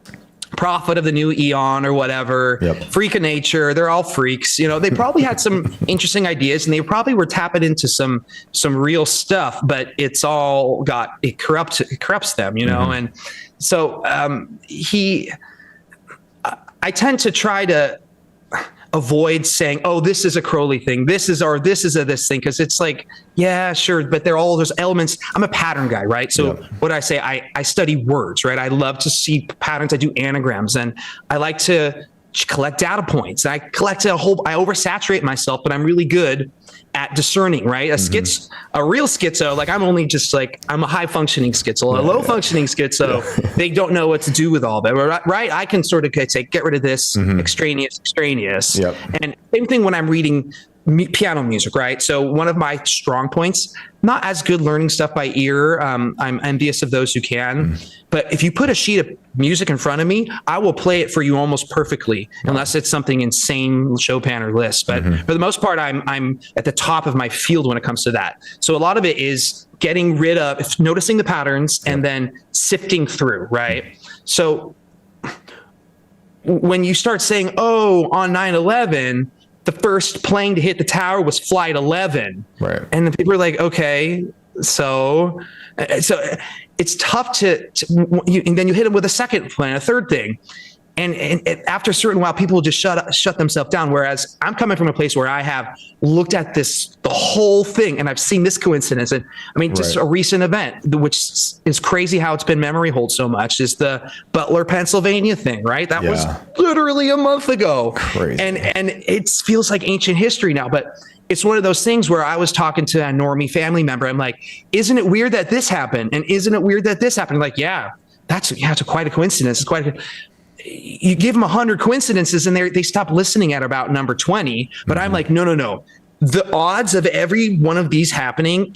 prophet of the new eon or whatever. Yep. Freak of nature. They're all freaks. They probably had some interesting ideas, and they probably were tapping into some real stuff. But it corrupts them. And so I tend to try to avoid saying, oh, this is a Crowley thing. This is this thing. Cause it's like, yeah, sure. But there's elements. I'm a pattern guy, right? So what I say, I study words, right? I love to see patterns. I do anagrams, and I like to collect data points. I collect I oversaturate myself, but I'm really good at discerning, right? A real schizo, like I'm only just like, I'm a high functioning schizo. A low functioning schizo, they don't know what to do with all that, right? I can sort of say, get rid of this, extraneous. Yep. And same thing when I'm reading piano music, right? So one of my strong points, not as good learning stuff by ear. I'm envious of those who can, but if you put a sheet of music in front of me, I will play it for you almost perfectly, unless it's something insane Chopin or Liszt. But for the most part, I'm at the top of my field when it comes to that. So a lot of it is getting rid of, noticing the patterns and then sifting through, right? So when you start saying, oh, on 9/11, the first plane to hit the tower was Flight 11. Right. And then people are like, okay, so it's tough and then you hit them with a second plane, a third thing. And after a certain while, people will just shut themselves down. Whereas I'm coming from a place where I have looked at the whole thing, and I've seen this coincidence. And I mean, just a recent event, which is crazy how it's been memory hold so much, is the Butler, Pennsylvania thing, right? That was literally a month ago. Crazy. And it feels like ancient history now, but it's one of those things where I was talking to a normie family member. I'm like, isn't it weird that this happened? And isn't it weird that this happened? I'm like, it's quite a coincidence. You give them 100 coincidences and they stop listening at about number 20. But I'm like, no. The odds of every one of these happening,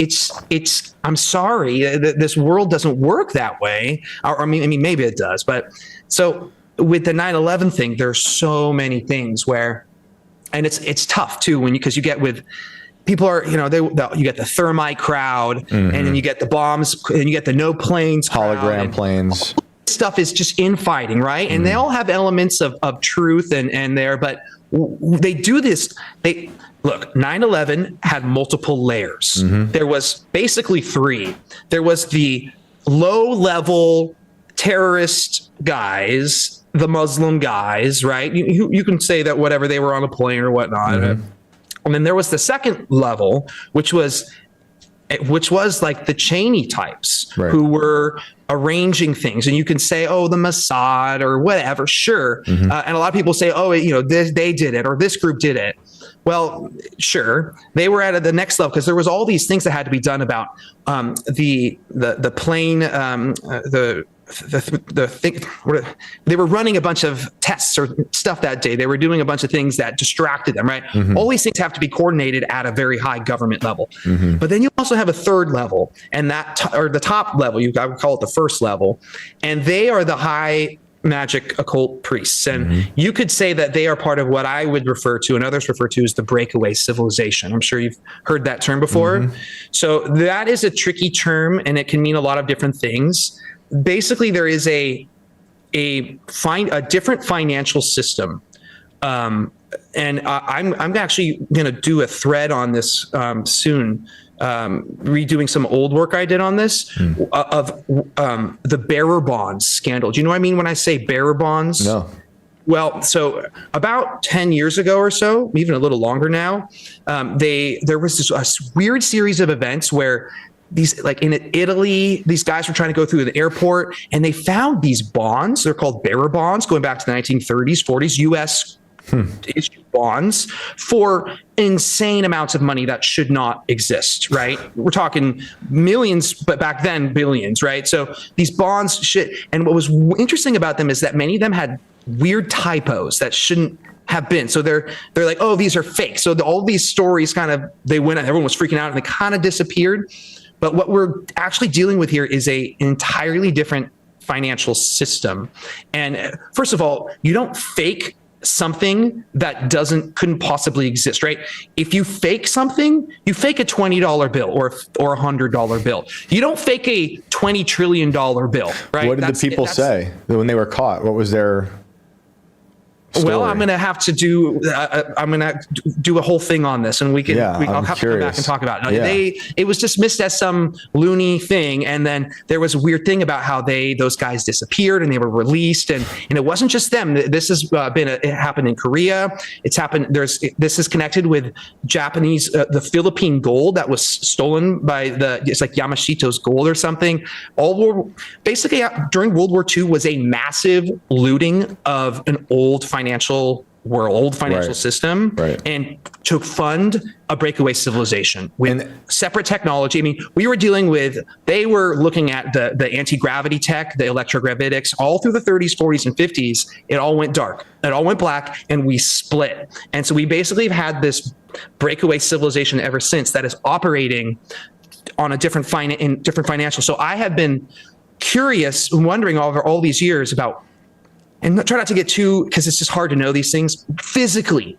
I'm sorry, this world doesn't work that way. I mean, maybe it does. But so with the 9/11 thing, there's so many things where, and it's tough too, because you get with people are, you get the thermite crowd, and then you get the bombs, and you get the no planes hologram planes. Stuff is just infighting, right? And they all have elements of truth and there, but they do this. Look, 9/11 had multiple layers. There was basically 3. There was the low level terrorist guys, the Muslim guys, right? You can say that whatever, they were on a plane or whatnot. And then there was the second level, which was like the Cheney types, who were arranging things. And you can say, oh, the Mossad or whatever, sure. And a lot of people say, oh, they did it, or this group did it. Well, sure, they were at the next level, because there was all these things that had to be done about the plane, the thing. They were running a bunch of tests or stuff that day. They were doing a bunch of things that distracted them, right? All these things have to be coordinated at a very high government level. But then you also have a third level, and or the top level, I would call it the first level, and they are the high magic occult priests. And you could say that they are part of what I would refer to, and others refer to, as the breakaway civilization. I'm sure you've heard that term before. So that is a tricky term, and it can mean a lot of different things. Basically, there is a different financial system, and I'm actually going to do a thread on this soon, redoing some old work I did on this of the bearer bonds scandal. Do you know what I mean when I say bearer bonds? No. Well, so about 10 years ago or so, even a little longer now, there was this weird series of events where in Italy, these guys were trying to go through the airport, and they found these bonds. They're called bearer bonds, going back to the 1930s, 40s, U.S. issued bonds for insane amounts of money that should not exist, right? We're talking millions, but back then billions, right? So these bonds and what was interesting about them is that many of them had weird typos that shouldn't have been. So they're like, oh, these are fake. So all these stories everyone was freaking out, and they kind of disappeared. But what we're actually dealing with here is an entirely different financial system. And first of all, you don't fake something that couldn't possibly exist, right? If you fake something, you fake a $20 bill or a $100 bill. You don't fake a $20 trillion bill, right? What did the people say when they were caught? What was their story? Well, I'm going to have to do a whole thing on this, and I'll have to come back and talk about it. Yeah. It was dismissed as some loony thing, and then there was a weird thing about how those guys disappeared and they were released, and it wasn't just them. This has it happened in Korea. It's happened. This is connected with Japanese, the Philippine gold that was stolen by it's like Yamashito's gold or something. Basically during World War II was a massive looting of an old financial system, and to fund a breakaway civilization with separate technology. I mean, they were looking at the anti-gravity tech, the electrogravitics, all through the 30s, 40s, and 50s. It all went dark. It all went black, and we split. And so we basically have had this breakaway civilization ever since that is operating on a different financial. So I have been curious, wondering over all these years about, and try not to get too, because it's just hard to know these things physically,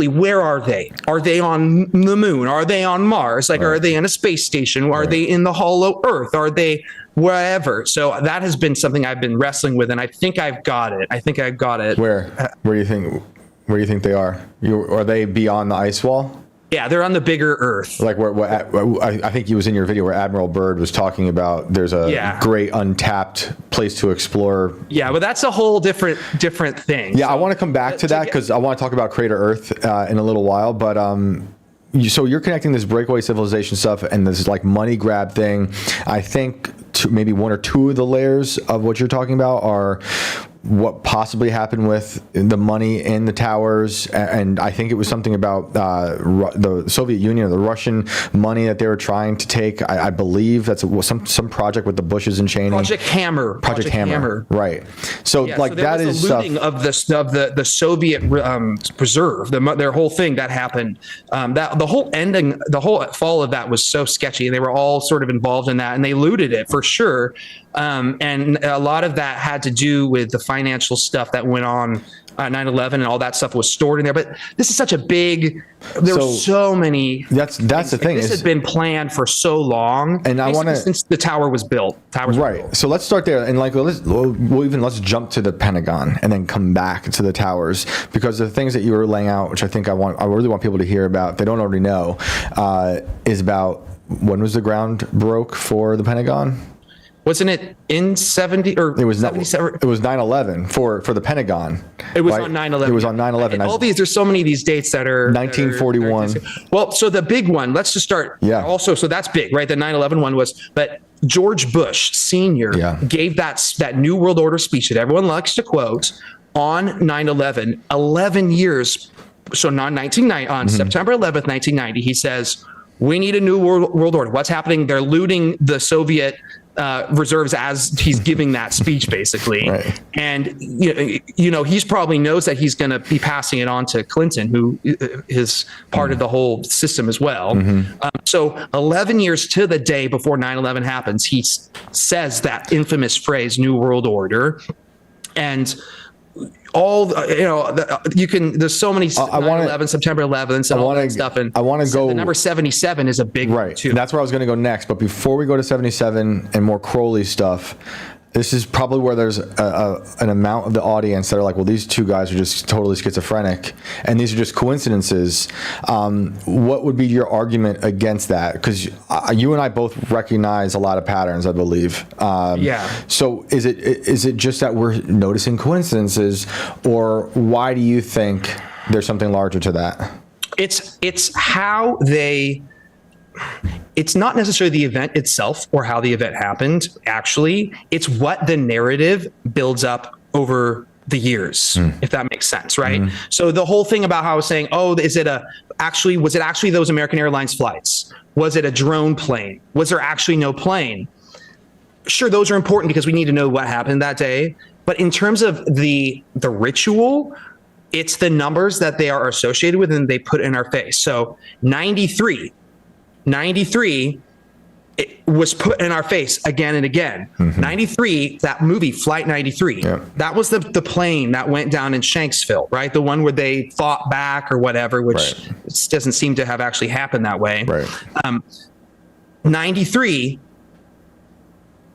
where are they? Are they on the moon? Are they on Mars? Are they in a space station? Are they in the hollow Earth? Are they wherever? So that has been something I've been wrestling with, and I think I've got it. Where do you think they are? Are they beyond the ice wall? Yeah, they're on the bigger Earth. Like I think he was in your video where Admiral Byrd was talking about there's a great untapped place to explore. Yeah, but that's a whole different thing. Yeah, so I want to come back to that because I want to talk about Crater Earth in a little while. But so you're connecting this breakaway civilization stuff and this like money grab thing. I think maybe one or two of the layers of what you're talking about are what possibly happened with the money in the towers, and I think it was something about the Soviet Union or the Russian money that they were trying to take. I believe that's some project with the Bushes and Cheney. Project Hammer. Right. So yeah, like so there that was is a looting stuff of the Soviet preserve, their whole thing that happened. That the whole fall of that was so sketchy. They were all sort of involved in that, and they looted it for sure. And a lot of that had to do with the financial stuff that went on 9/11, and all that stuff was stored in there. But this is such a big. There were so many. That's the thing. This has been planned for so long, and I want to since the tower was built. So let's start there, and like let's jump to the Pentagon, and then come back to the towers, because the things that you were laying out, which I think I really want people to hear about, if they don't already know, is about when was the ground broke for the Pentagon. Wasn't it in 70 or it was 77? It was 9/11 for the Pentagon. It was on 9/11. It was on 9/11. All these, there's so many of these dates that are 1941. Well, so the big one, let's just start. Yeah. Also, so that's big, right? The 9/11 one was, but George Bush Sr. gave that New World Order speech that everyone likes to quote on 9/11, 11 years. So on September 11th, 1990, he says, "We need a new world order." What's happening? They're looting the Soviet reserves as he's giving that speech, basically. Right. And he's probably knows that he's going to be passing it on to Clinton, who is part of the whole system as well. So 11 years to the day before 9/11 happens, he says that infamous phrase, "New World Order," and all there's so many 9/11, September 11th, and all that stuff, and I want to go. The number 77 is a big one too. And that's where I was going to go next. But before we go to 77 and more Crowley stuff, this is probably where there's an amount of the audience that are like, well, these two guys are just totally schizophrenic, and these are just coincidences. What would be your argument against that? Because you and I both recognize a lot of patterns, I believe. So is it just that we're noticing coincidences, or why do you think there's something larger to that? It's how they. It's not necessarily the event itself or how the event happened. Actually, it's what the narrative builds up over the years, if that makes sense, right? So the whole thing about how I was saying, was it actually those American Airlines flights? Was it a drone plane? Was there actually no plane? Sure, those are important because we need to know what happened that day. But in terms of the ritual, it's the numbers that they are associated with and they put in our face. So 93, it was put in our face again and again. 93, that movie, Flight 93, that was the plane that went down in Shanksville, right? The one where they fought back or whatever, which doesn't seem to have actually happened that way. 93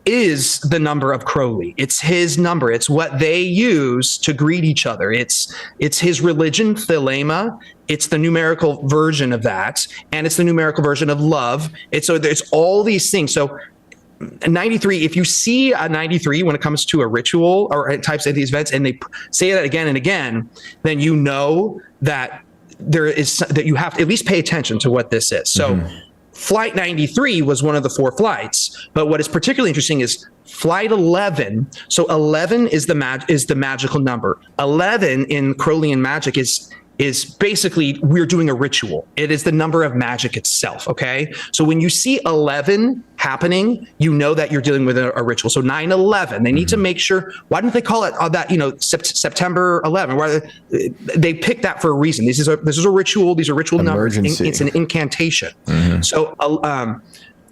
is the number of Crowley. It's his number. It's what they use to greet each other. It's his religion, Thelema. It's the numerical version of that, and it's the numerical version of love. So there's all these things. So 93, if you see a 93 when it comes to a ritual or types of these events, and they say that again and again, then you know that that you have to at least pay attention to what this is. So Flight 93 was one of the 4 flights, but what is particularly interesting is Flight 11. So 11 is the magical number. 11 in Crowleyan magic is basically, we're doing a ritual. It is the number of magic itself, okay? So when you see 11 happening, you know that you're dealing with a ritual. So 9/11, they need to make sure, why didn't they call it that, September 11? Why they picked that for a reason. This is a ritual. These are ritual numbers. It's an incantation. So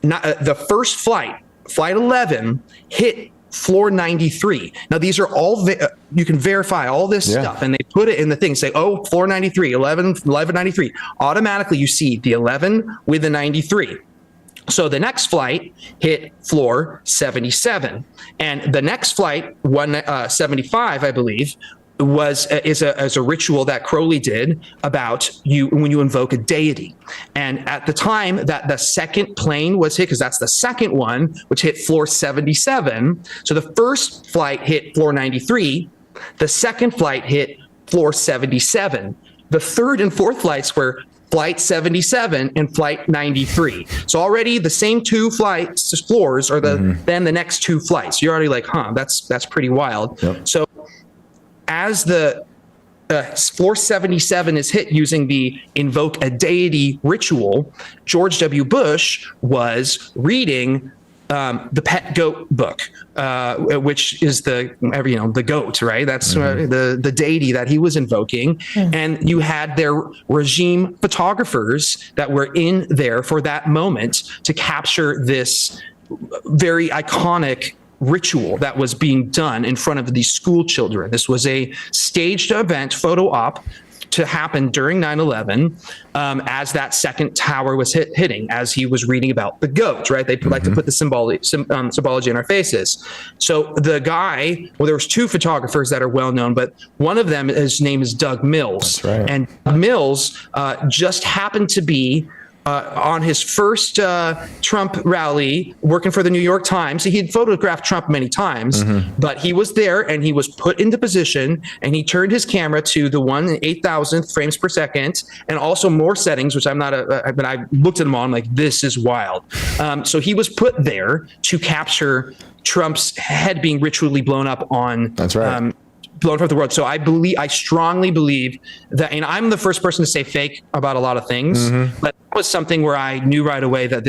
the first flight, Flight 11, hit floor 93. Now, these are all, you can verify all this stuff, and they put it in the thing, say, oh, floor 93, 1193. Automatically, you see the 11 with the 93. So the next flight hit floor 77. And the next flight, 175, I believe, is a ritual that Crowley did about when you invoke a deity. And at the time that the second plane was hit, because that's the second one, which hit floor 77. So the first flight hit floor 93. The second flight hit floor 77. The third and fourth flights were Flight 77 and Flight 93. So already the same 2 floors are then the next 2 flights. You're already like, that's pretty wild. So as the floor 77 is hit using the invoke a deity ritual, George W. Bush was reading the pet goat book, which is the goat, right? That's the deity that he was invoking. And you had their regime photographers that were in there for that moment to capture this very iconic ritual that was being done in front of these school children. This was a staged event, photo op, to happen during 9/11, as that second tower was hitting, as he was reading about the goat, right? They like to put the symbology in our faces. So the guy, well, there was 2 photographers that are well known, but one of them, his name is Doug Mills. That's right. And Mills just happened to be on his first Trump rally, working for the New York Times. He had photographed Trump many times, but he was there and he was put into position, and he turned his camera to the 1/8,000th frames per second, and also more settings, which but I looked at them all, I'm like, this is wild. So he was put there to capture Trump's head being ritually blown up on. That's right. Blown from the world. So I strongly believe that, and I'm the first person to say fake about a lot of things, but that was something where I knew right away that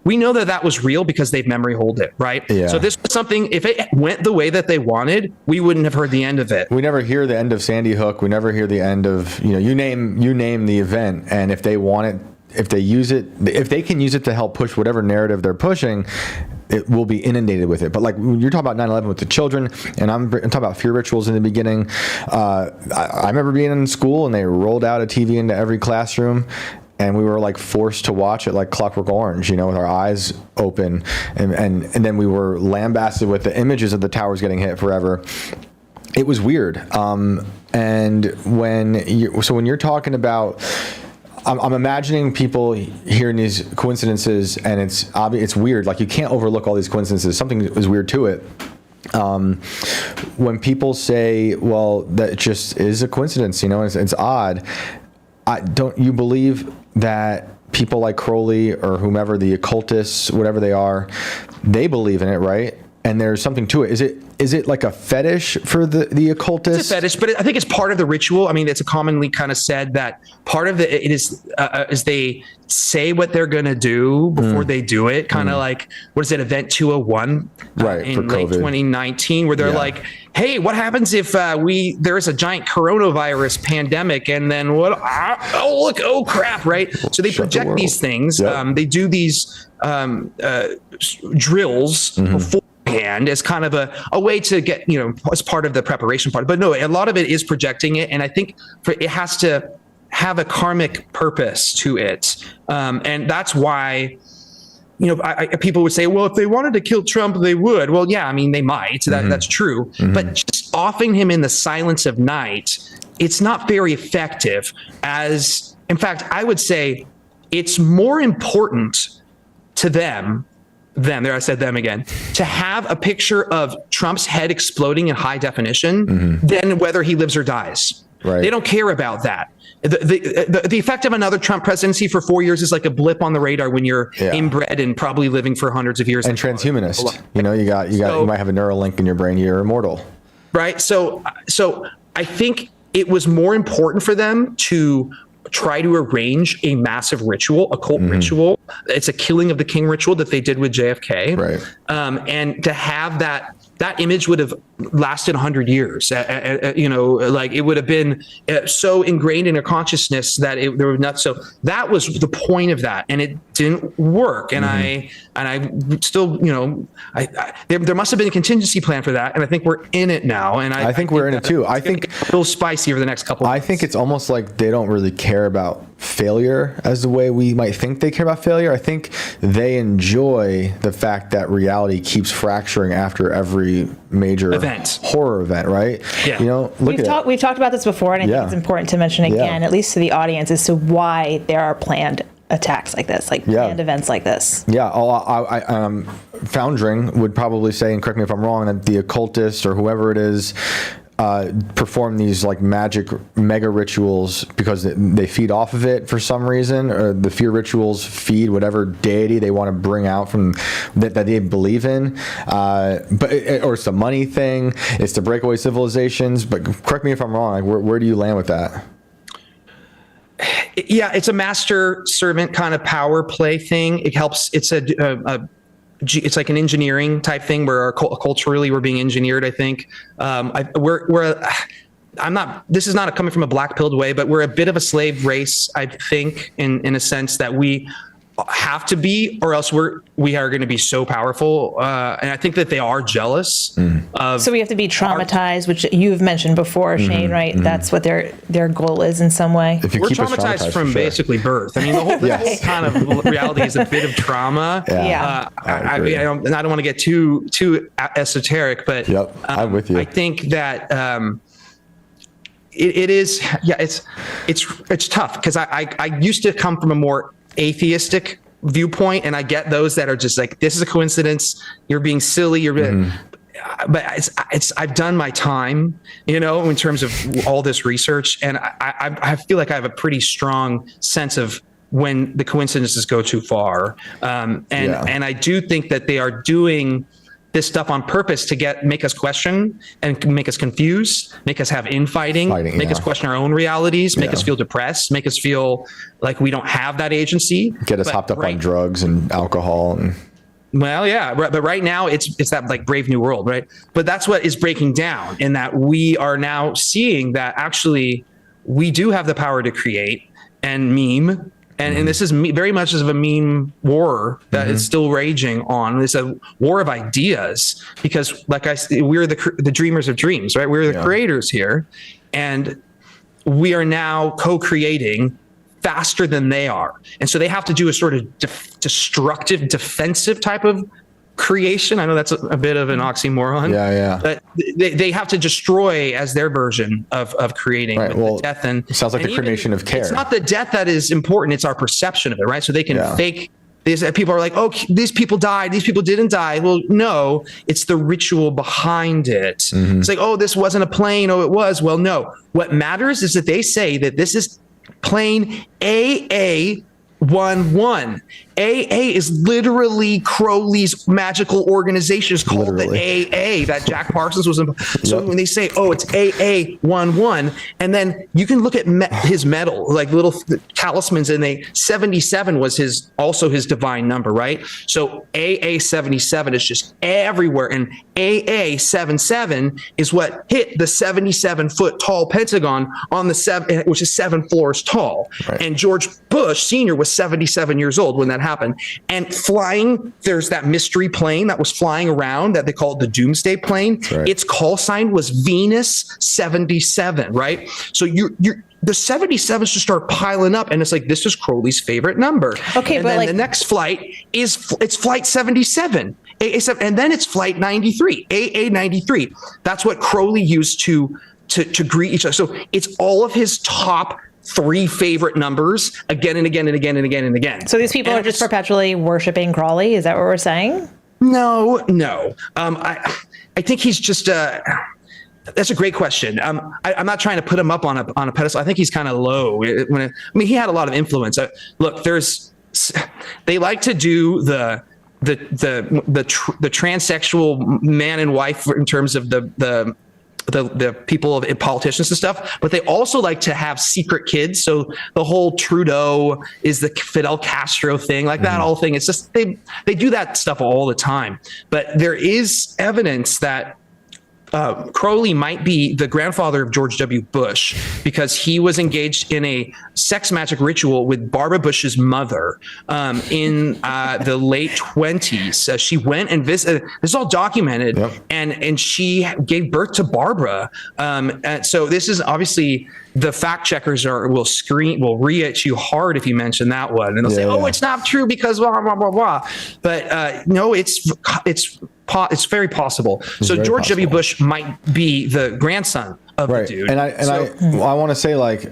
we know that was real because they've memory holed it, right? Yeah. So this was something, if it went the way that they wanted, we wouldn't have heard the end of it. We never hear the end of Sandy Hook. We never hear the end of, you name the event. And if they want it, if they can use it to help push whatever narrative they're pushing, it will be inundated with it. But like when you're talking about 9/11 with the children, and I'm talking about fear rituals in the beginning. I remember being in school and they rolled out a TV into every classroom, and we were like forced to watch it like Clockwork Orange, with our eyes open, and then we were lambasted with the images of the towers getting hit forever. It was weird. And when you're talking about, I'm imagining people hearing these coincidences, and it's obvious, it's weird. Like, you can't overlook all these coincidences. Something is weird to it. When people say, well, that just is a coincidence, it's odd. Don't you believe that people like Crowley or whomever, the occultists, whatever they are, they believe in it, right? and there's something to it. Is it like a fetish for the occultist? It's a fetish, but I think it's part of the ritual. I mean, it's a commonly kind of said that part of it is they say what they're going to do before they do it. Kind of like, what is it, Event 201 in late 2019, where they're like, hey, what happens if there's a giant coronavirus pandemic, and then what? Oh crap, right? So they project these things. Yep. They do these drills beforehand as kind of a way to get, as part of the preparation part. But no, a lot of it is projecting it. And I think it has to have a karmic purpose to it. And that's why, people would say, well, if they wanted to kill Trump, they would. Well, yeah, I mean, they might. That's true. But just offing him in the silence of night, it's not very effective. In fact, I would say it's more important to them, there I said them again, to have a picture of Trump's head exploding in high definition than whether he lives or dies. Right. They don't care about that. The effect of another Trump presidency for 4 years is like a blip on the radar when you're inbred and probably living for hundreds of years. And transhumanist, you might have a neural link in your brain. You're immortal. Right. So I think it was more important for them to try to arrange a massive ritual, occult ritual. It's a killing of the king ritual that they did with JFK. Right. And to have that image would have lasted 100 years. It would have been so ingrained in their consciousness that there was not. So that was the point of that, and it didn't work. And I still, there must have been a contingency plan for that, and I think we're in it now. And I think we're in it too. I think a little spicy over the next couple of months. I think it's almost like they don't really care about failure as the way we might think they care about failure. I think they enjoy the fact that reality keeps fracturing after every major horror event, right? Yeah. We've talked about this before, and I think it's important to mention again, at least to the audience, as to why there are planned attacks like this, planned events like this. Yeah, Foundring would probably say, and correct me if I'm wrong, that the occultists or whoever it is perform these like magic mega rituals because they feed off of it for some reason, or the fear rituals feed whatever deity they want to bring out from that they believe in, or it's the money thing, it's the breakaway civilizations. But correct me if I'm wrong, like where do you land with that? Yeah, it's a master servant kind of power play thing. It helps. It's it's like an engineering type thing where culturally we're being engineered. I think this is not coming from a black pilled way, but we're a bit of a slave race. I think in a sense that we have to be, or else we are going to be so powerful. And I think that they are jealous of. So we have to be traumatized, which you've mentioned before, Shane, right? That's what their goal is in some way. We're traumatized from basically birth. I mean, the whole kind of reality is a bit of trauma. I don't want to get too esoteric, but I'm with you. I think that it is. Yeah, it's tough because I used to come from a more atheistic viewpoint, and I get those that are just like, this is a coincidence, you're being silly, but I've done my time, in terms of all this research, and I feel like I have a pretty strong sense of when the coincidences go too far, and I do think that they are doing this stuff on purpose to make us question and make us confused, make us have infighting, make us question our own realities, make us feel depressed, make us feel like we don't have that agency. Get us hopped up on drugs and alcohol. Well, yeah, but right now it's that like Brave New World, right? But that's what is breaking down, in that we are now seeing that actually we do have the power to create and meme. And this is very much of a meme war that is still raging on. It's a war of ideas because, like I said, we're the dreamers of dreams, right? We're the creators here, and we are now co-creating faster than they are. And so they have to do a sort of destructive, defensive type of creation. I know that's a bit of an oxymoron. But they have to destroy as their version of creating. Right. Well, the death and it sounds like the cremation of care. It's not the death that is important. It's our perception of it, right? So they can fake. People are like, oh, these people died. These people didn't die. Well, no, it's the ritual behind it. It's like, oh, this wasn't a plane. Oh, it was. Well, no. What matters is that they say that this is plane AA11, AA is literally Crowley's magical organization. It's called the AA that Jack Parsons was in. So when they say, oh, it's AA11, and then you can look at his medal, like little talismans, and 77 was also his divine number, right? So AA77 is just everywhere, and AA77 is what hit the 77-foot tall pentagon on the which is 7 floors tall. Right. And George Bush Sr. was 77 years old when that happened. And flying, there's that mystery plane that was flying around that they call it the Doomsday Plane. Right. Its call sign was Venus 77, right? So the 77s just start piling up, and it's like, this is Crowley's favorite number. Okay, and but then the next flight it's flight 77. And then it's flight 93, AA93. That's what Crowley used to greet each other. So it's all of his top 3 favorite numbers again and again and again and again and again. So these people are just perpetually worshiping Crowley? Is that what we're saying? No. I think he's just that's a great question. I'm not trying to put him up on a pedestal. I think he's kind of low. He had a lot of influence. Look, they like to do the transsexual man and wife in terms of the people of politicians and stuff, but they also like to have secret kids. So the whole Trudeau is the Fidel Castro thing, like that whole thing. It's just they do that stuff all the time. But there is evidence that Crowley might be the grandfather of George W. Bush, because he was engaged in a sex magic ritual with Barbara Bush's mother in the late 20s. She went and visited. This is all documented, and she gave birth to Barbara. And so this is obviously, the fact checkers will re-at you hard if you mention that one, and they'll say, "Oh, it's not true because blah blah blah blah." But no, it's very possible. So George W. Bush might be the grandson of the dude. And I want to say like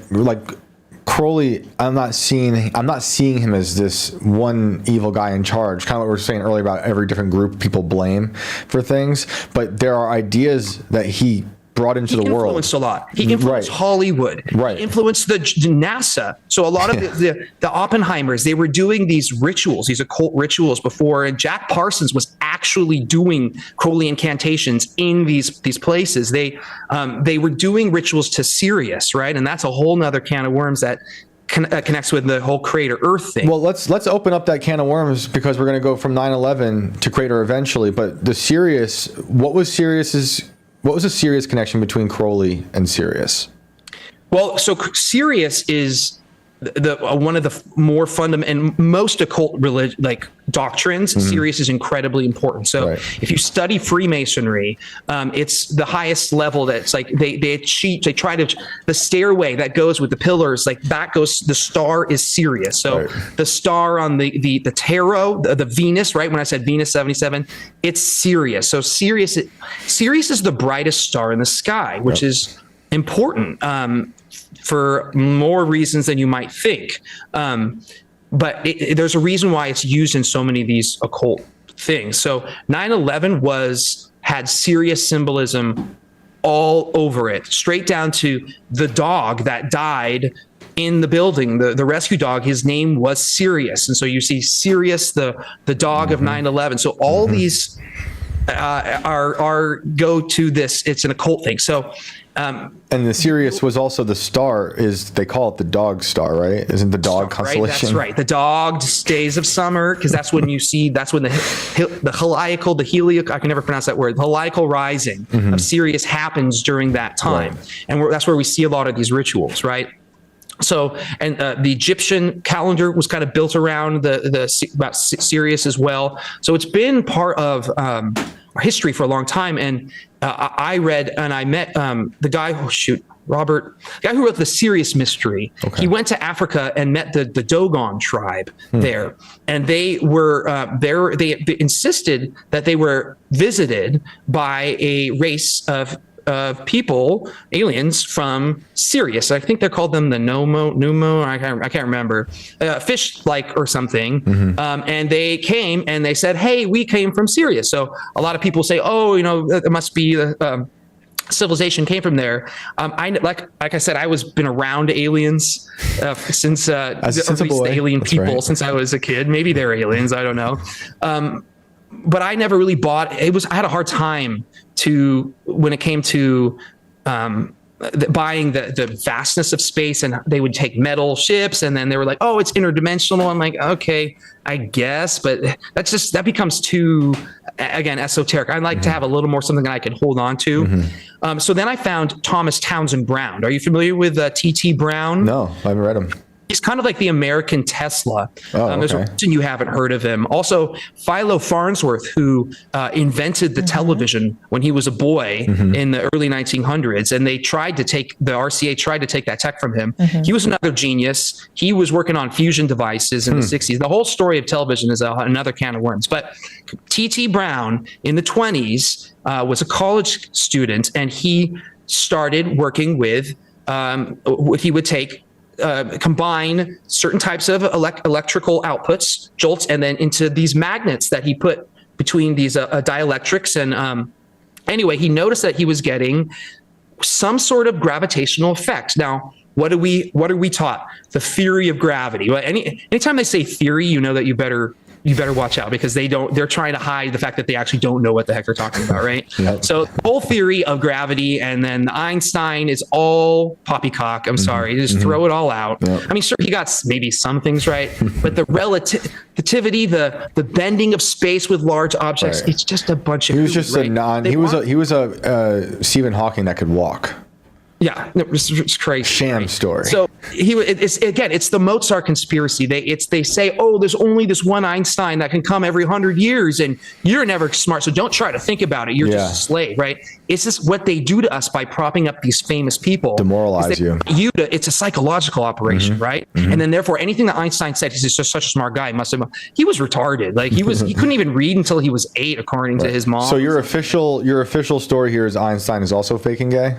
Crowley, I'm not seeing him as this one evil guy in charge. Kind of what we were saying earlier about every different group people blame for things, but there are ideas that he brought into the world. He influenced a lot. He influenced Hollywood. Right. He influenced the NASA. So a lot of the Oppenheimers, they were doing these rituals, these occult rituals before, and Jack Parsons was actually doing Crowley incantations in these places. They were doing rituals to Sirius, right? And that's a whole nother can of worms that connects with the whole Creator Earth thing. Well, let's open up that can of worms, because we're going to go from 9/11 to Creator eventually. But the Sirius, what was the Sirius connection between Crowley and Sirius? Well, so Sirius is one of the more fundamental and most occult doctrines. Sirius is incredibly important. So if you study Freemasonry, it's the highest level. That's like they try to, the stairway that goes with the pillars, like that goes, the star is Sirius. So the star on the tarot, the Venus, right? When I said Venus 77, it's Sirius. So Sirius is the brightest star in the sky, which is important for more reasons than you might think. But there's a reason why it's used in so many of these occult things. So 9/11 had Sirius symbolism all over it, straight down to the dog that died in the building, the rescue dog. His name was Sirius, and so you see Sirius, the dog of 9/11. So all these are go to this. It's an occult thing. So. And the Sirius was also the star, they call it the dog star, right? Isn't the dog constellation? Right, that's right. The dog days of summer, because that's when that's when the heliacal, I can never pronounce that word, the heliacal rising of Sirius happens during that time. And that's where we see a lot of these rituals, right? So, and the Egyptian calendar was kind of built around about Sirius as well. So it's been part of our history for a long time. And I read and I met the guy, Robert, the guy who wrote the Sirius Mystery. He went to Africa and met the Dogon tribe there. And they were they insisted that they were visited by a race of people, aliens from Sirius. I think they called them the Numo. I can't remember. Fish-like or something. And they came and they said, "Hey, we came from Sirius." So a lot of people say, "Oh, it must be the civilization came from there." Like I said, been around aliens since alien people, right. Since I was a kid. Maybe they're aliens, I don't know. But I never really bought it. I had a hard time when it came to buying the vastness of space, and they would take metal ships and then they were like, oh, it's interdimensional. I'm like, okay, I guess, but that becomes too, again, esoteric. I'd like to have a little more something that I can hold on to. So then I found Thomas Townsend Brown. Are you familiar with T.T. Brown? No, I haven't read him. He's kind of like the American Tesla. There's a reason you haven't heard of him. Also, Philo Farnsworth, who invented the television when he was a boy in the early 1900s, and the RCA tried to take that tech from him. He was another genius. He was working on fusion devices in the 60s. The whole story of television is another can of worms. But T.T. Brown in the 20s was a college student, and he started working with, he would take combine certain types of electrical outputs, jolts, and then into these magnets that he put between these dielectrics. And anyway, he noticed that he was getting some sort of gravitational effect. Now, what are we taught? The theory of gravity. Well, anytime they say theory, you know that you better watch out, because they're trying to hide the fact that they actually don't know what the heck they're talking about, right? Yep. So the whole theory of gravity, and then Einstein is all poppycock. I'm sorry, just throw it all out. Yep. I mean, sure, he got maybe some things right, but the relativity, the bending of space with large objects, it's just a bunch of. He was just right? He was a Stephen Hawking that could walk. Yeah, it's crazy. Sham story. So it's the Mozart conspiracy. They say, oh, there's only this one Einstein that can come every 100 years, and you're never smart, so don't try to think about it. You're just a slave, right? It's just what they do to us by propping up these famous people. Demoralize you. It's a psychological operation, right? And then therefore, anything that Einstein said, he's just such a smart guy. He was retarded. Like he couldn't even read until he was 8, according to his mom. So your official story here is Einstein is also faking gay?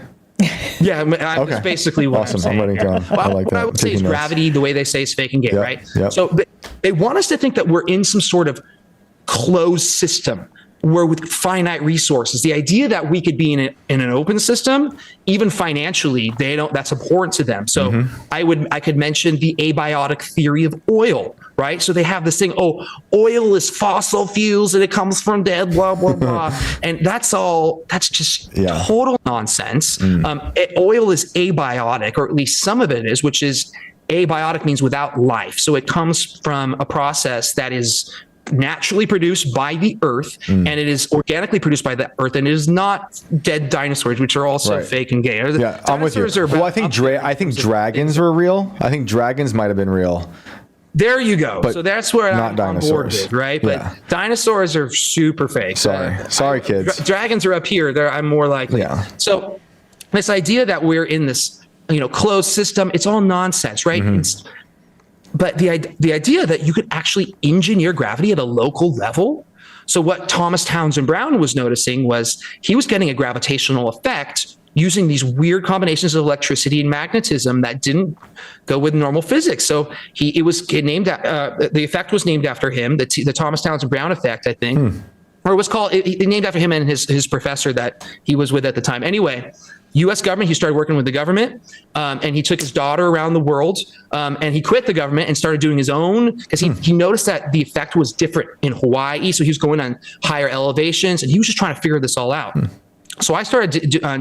Yeah, that's basically what I'm saying. I'm writing down. I like that. What I would say is gravity, the way they say, is fake and gay, right? Yep. So they want us to think that we're in some sort of closed system where with finite resources. The idea that we could be in an open system, even financially, that's important to them. So I could mention the abiotic theory of oil, right? So they have this thing, oil is fossil fuels and it comes from dead, blah, blah, blah. And that's just total nonsense. Oil is abiotic, or at least some of it is, which is abiotic means without life. So it comes from a process that is naturally produced by the earth, and it is organically produced by the earth, and it is not dead dinosaurs, which are also fake and gay. Yeah, I'm with you. Well, I think dragons were real. I think dragons might have been real. There you go. So that's where I'm on board with, right? But dinosaurs are super fake. Sorry, kids. Dragons are up here. I'm more likely. Yeah. So this idea that we're in this, closed system, it's all nonsense, right? But the idea that you could actually engineer gravity at a local level. So what Thomas Townsend Brown was noticing was he was getting a gravitational effect using these weird combinations of electricity and magnetism that didn't go with normal physics. So the effect was named after him, the Thomas Townsend Brown effect, I think. Or it was called, named after him and his professor that he was with at the time. Anyway, U.S. government, he started working with the government, and he took his daughter around the world, and he quit the government and started doing his own, because he noticed that the effect was different in Hawaii. So he was going on higher elevations, and he was just trying to figure this all out. So I started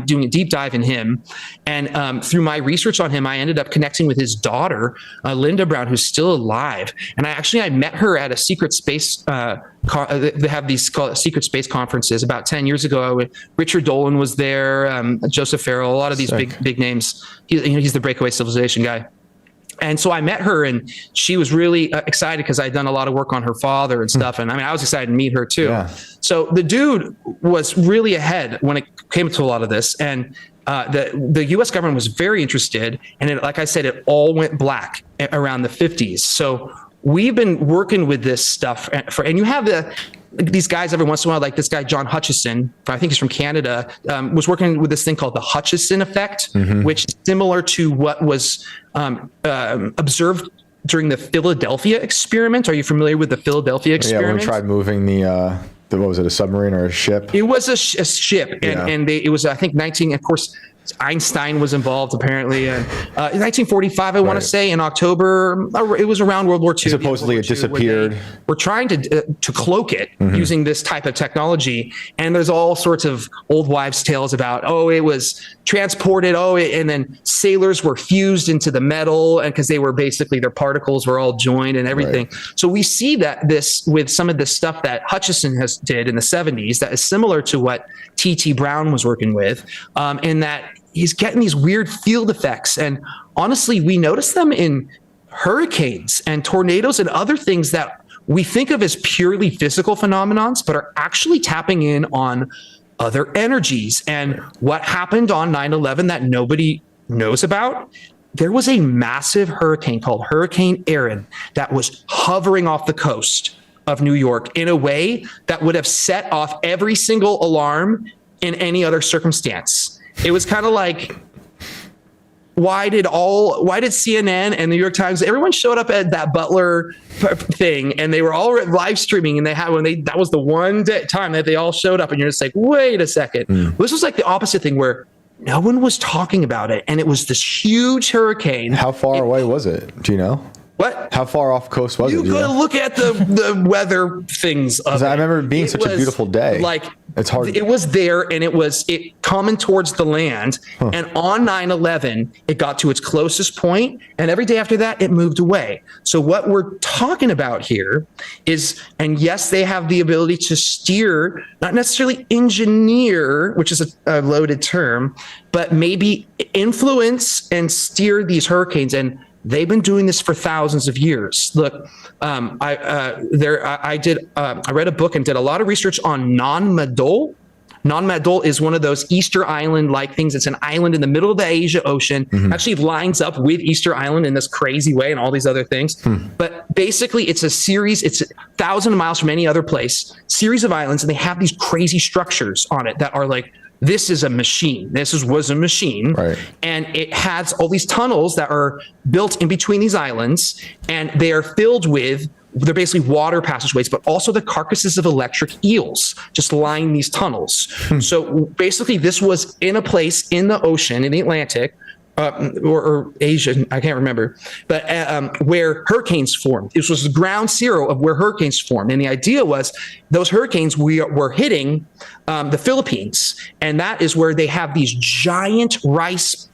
doing a deep dive in him, and through my research on him, I ended up connecting with his daughter, Linda Brown, who's still alive. And I met her at a secret space. They have these called secret space conferences about 10 years ago. Richard Dolan was there, Joseph Farrell, a lot of these big names. He's the Breakaway civilization guy. And so I met her, and she was really excited because I'd done a lot of work on her father and stuff. And I was excited to meet her too. Yeah. So the dude was really ahead when it came to a lot of this. And the U.S. government was very interested. And like I said, it all went black around the 50s. So we've been working with this stuff and you have these guys every once in a while, like this guy, John Hutchison, I think he's from Canada, was working with this thing called the Hutchison effect, which is similar to what was observed during the Philadelphia experiment. Are you familiar with the Philadelphia experiment? Yeah, when we tried moving what was it, a submarine or a ship? It was a ship, and it was, I think, of course, Einstein was involved apparently. And in 1945, I want to say in October, it was around World War II. Supposedly it disappeared. We're trying to cloak it using this type of technology. And there's all sorts of old wives' tales about, it was transported. And then sailors were fused into the metal, and because they were basically, their particles were all joined and everything. Right. So we see that this with some of this stuff that Hutchison did in the 70s that is similar to what T.T. Brown was working with, in that he's getting these weird field effects. And honestly, we notice them in hurricanes and tornadoes and other things that we think of as purely physical phenomenons, but are actually tapping in on other energies. And what happened on 9/11 that nobody knows about, there was a massive hurricane called Hurricane Erin that was hovering off the coast of New York in a way that would have set off every single alarm in any other circumstance. It was kind of like, why did CNN and the New York Times, everyone showed up at that Butler thing, and they were all live streaming, and that was the one time that they all showed up, and you're just like, wait a second. This was like the opposite thing where no one was talking about it, and it was this huge hurricane. How far away was it? Do you know? What? How far off coast was it? You gotta look at the weather things of it. I remember it being such a beautiful day. Like, it's hard. It was there, and it coming towards the land. And on 9/11, it got to its closest point, and every day after that, it moved away. So what we're talking about here is, and yes, they have the ability to steer, not necessarily engineer, which is a loaded term, but maybe influence and steer these hurricanes. And they've been doing this for thousands of years. Look, I read a book and did a lot of research on non-Madol. Non-Madol is one of those Easter Island-like things. It's an island in the middle of the Asia Ocean. Actually lines up with Easter Island in this crazy way and all these other things. But basically, it's a series. It's 1,000 miles from any other place. Series of islands, and they have these crazy structures on it that are like, this is a machine. Was a machine. Right. And it has all these tunnels that are built in between these islands, and they are filled with, they're basically water passageways, but also the carcasses of electric eels just line these tunnels. So basically, this was in a place in the ocean, in the Atlantic, or Asia, I can't remember, but where hurricanes formed. This was the ground zero of where hurricanes formed. And the idea was those hurricanes were hitting the Philippines. And that is where they have these giant rice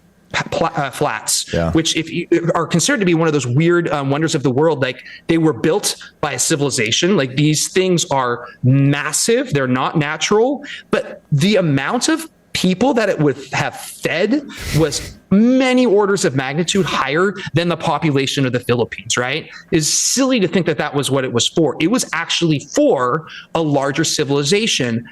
flats, which if you are considered to be one of those weird wonders of the world. Like, they were built by a civilization. Like, these things are massive. They're not natural, but the amount of people that it would have fed was many orders of magnitude higher than the population of the Philippines, right? It's silly to think that that was what it was for. It was actually for a larger civilization,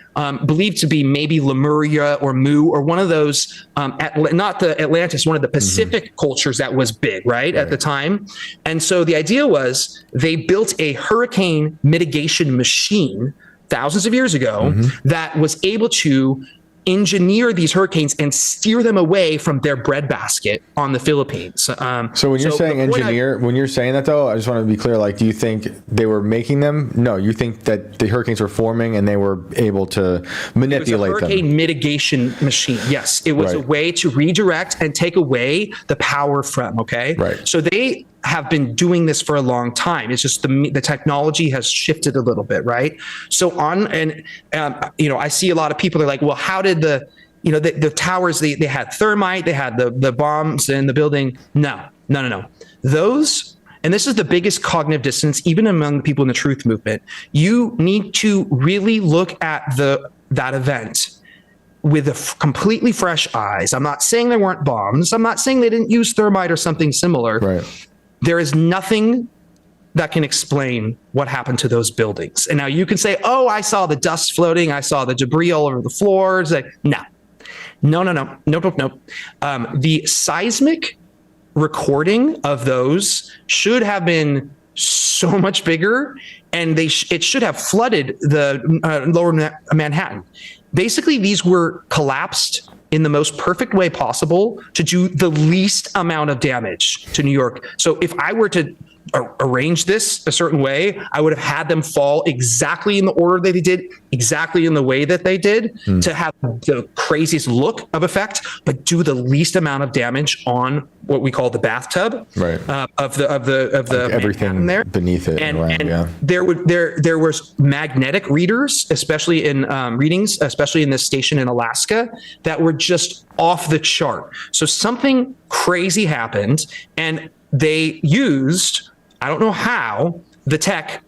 believed to be maybe Lemuria or Mu, or one of those, not the Atlantis, one of the Pacific cultures that was big, right, at the time. And so the idea was they built a hurricane mitigation machine thousands of years ago that was able to engineer these hurricanes and steer them away from their breadbasket on the Philippines. So when you're saying engineer, when you're saying that though, I just want to be clear, like, do you think they were making them? No, you think that the hurricanes were forming and they were able to manipulate them? It was a hurricane mitigation machine. Yes, it was a way to redirect and take away the power from, Right. So they have been doing this for a long time. It's just the technology has shifted a little bit, right? So I see a lot of people are like, well, how did the towers, they had thermite, they had the bombs in the building. No. Those, and this is the biggest cognitive dissonance, even among the people in the truth movement. You need to really look at that event with completely fresh eyes. I'm not saying there weren't bombs. I'm not saying they didn't use thermite or something similar. Right. There is nothing that can explain what happened to those buildings. And now you can say, oh, I saw the dust floating. I saw the debris all over the floors. No. The seismic recording of those should have been so much bigger, and it should have flooded the lower Manhattan. Basically, these were collapsed in the most perfect way possible to do the least amount of damage to New York. So if I were to arrange this a certain way, I would have had them fall exactly in the order that they did, exactly in the way that they did, to have the craziest look of effect, but do the least amount of damage on what we call the bathtub, right? Of the everything there beneath it and around, yeah. There was magnetic readers, especially in readings, especially in this station in Alaska, that were just off the chart. So something crazy happened, and they used, I don't know how, the tech,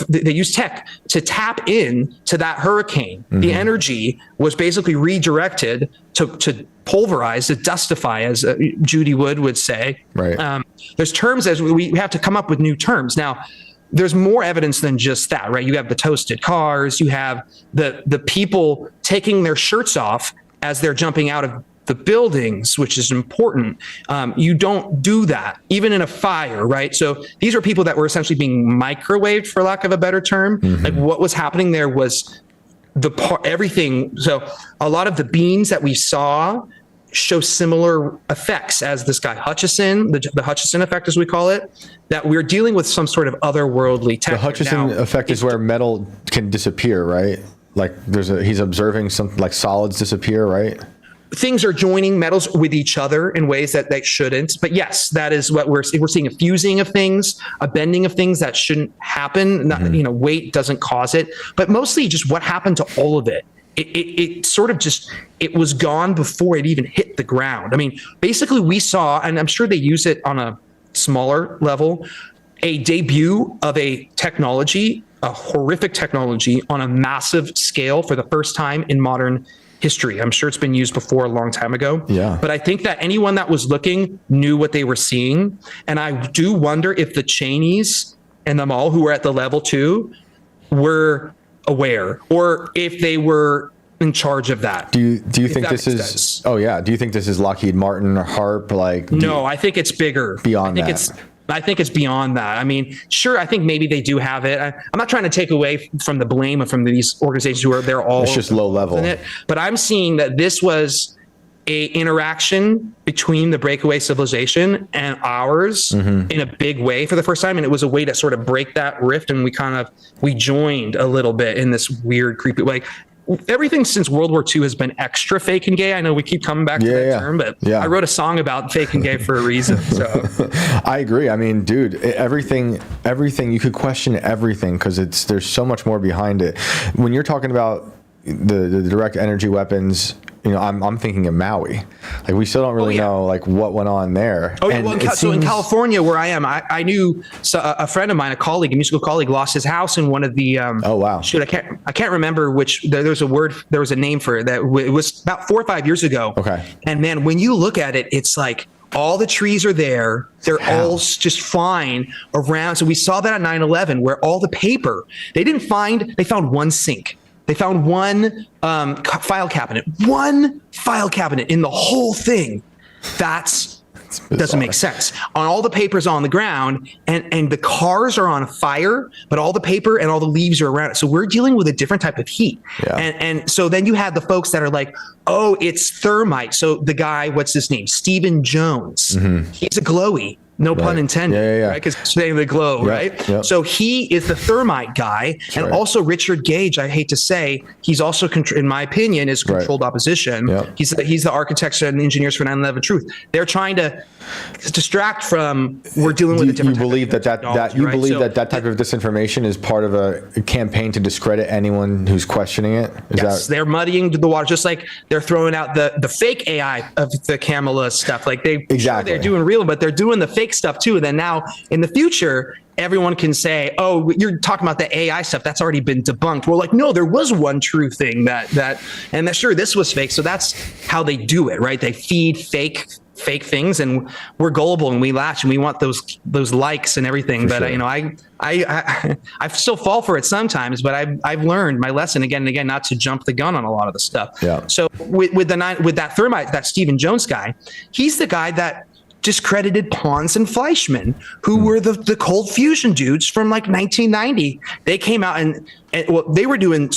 they used tech to tap in to that hurricane. The energy was basically redirected to pulverize, to dustify, as Judy Wood would say. Right. There's terms, as we have to come up with new terms. Now, there's more evidence than just that, right? You have the toasted cars, you have the people taking their shirts off as they're jumping out of the buildings, which is important. You don't do that, even in a fire, right? So these are people that were essentially being microwaved, for lack of a better term. Like what was happening there was everything. So a lot of the beams that we saw show similar effects as this guy Hutchison, the Hutchison effect, as we call it, that we're dealing with some sort of otherworldly tech. The Hutchison effect is where metal can disappear, right? Like he's observing some like solids disappear, right? Things are joining metals with each other in ways that they shouldn't. But yes, that is what we're seeing: a fusing of things, a bending of things that shouldn't happen. Not, weight doesn't cause it, but mostly just what happened to all of it. It sort of just, it was gone before it even hit the ground. I mean, basically we saw, and I'm sure they use it on a smaller level, a debut of a technology, a horrific technology on a massive scale for the first time in modern history. I'm sure it's been used before a long time ago. Yeah. But I think that anyone that was looking knew what they were seeing. And I do wonder if the Cheneys and them all who were at the level 2 were aware, or if they were in charge of that. Do you think this is sense. Oh yeah, do you think this is Lockheed Martin or HARP? Like no, I think it's bigger. Beyond I think it's beyond that. I mean, sure, I think maybe they do have it. I'm not trying to take away from the blame from these organizations who are, they're all, it's just low level in it, but I'm seeing that this was a interaction between the breakaway civilization and ours in a big way for the first time. And it was a way to sort of break that rift. And we joined a little bit in this weird, creepy way. Everything since World War II has been extra fake and gay. I know we keep coming back to that term, but I wrote a song about fake and gay for a reason. So I agree. I mean, dude, everything you could question everything because there's so much more behind it. When you're talking about the direct energy weapons, I'm thinking of Maui. Like we still don't really know like what went on there. Oh, and so in California, where I am, I knew a friend of mine, a musical colleague, lost his house in one of the. Oh wow! Shoot, I can't remember which. There was a name for it. That it was about 4 or 5 years ago. Okay. And man, when you look at it, it's like all the trees are there. They're all just fine around. So we saw that at 9/11, where all the paper they found one sink. They found one file cabinet in the whole thing. That doesn't make sense. On all the papers on the ground, and the cars are on fire, but all the paper and all the leaves are around it. So we're dealing with a different type of heat. Yeah. And so then you have the folks that are like, oh, it's thermite. So the guy, what's his name? Stephen Jones. He's a glowy. No pun intended, right? Because it's saying the glow, right? Yep. So he is the thermite guy. That's and also Richard Gage, I hate to say, he's also, in my opinion, is controlled opposition. Yep. He's the architects and engineers for 9/11 Truth. They're trying to distract from, we're dealing with a different type of technology, you believe that type of disinformation is part of a campaign to discredit anyone who's questioning it? They're muddying the water, just like they're throwing out the fake AI of the Kamala stuff. Like they're doing real, but they're doing the fake stuff too. And then now in the future, everyone can say, oh, you're talking about the AI stuff. That's already been debunked. We're like, no, there was one true thing and sure, this was fake. So that's how they do it, right? They feed fake things, and we're gullible and we latch and we want those likes and everything. But I still fall for it sometimes, but I've learned my lesson again and again, not to jump the gun on a lot of the stuff. Yeah. So with that thermite, that Stephen Jones guy, he's the guy that discredited Pons and Fleischman, who were the cold fusion dudes from like 1990. They came out and well, they were doing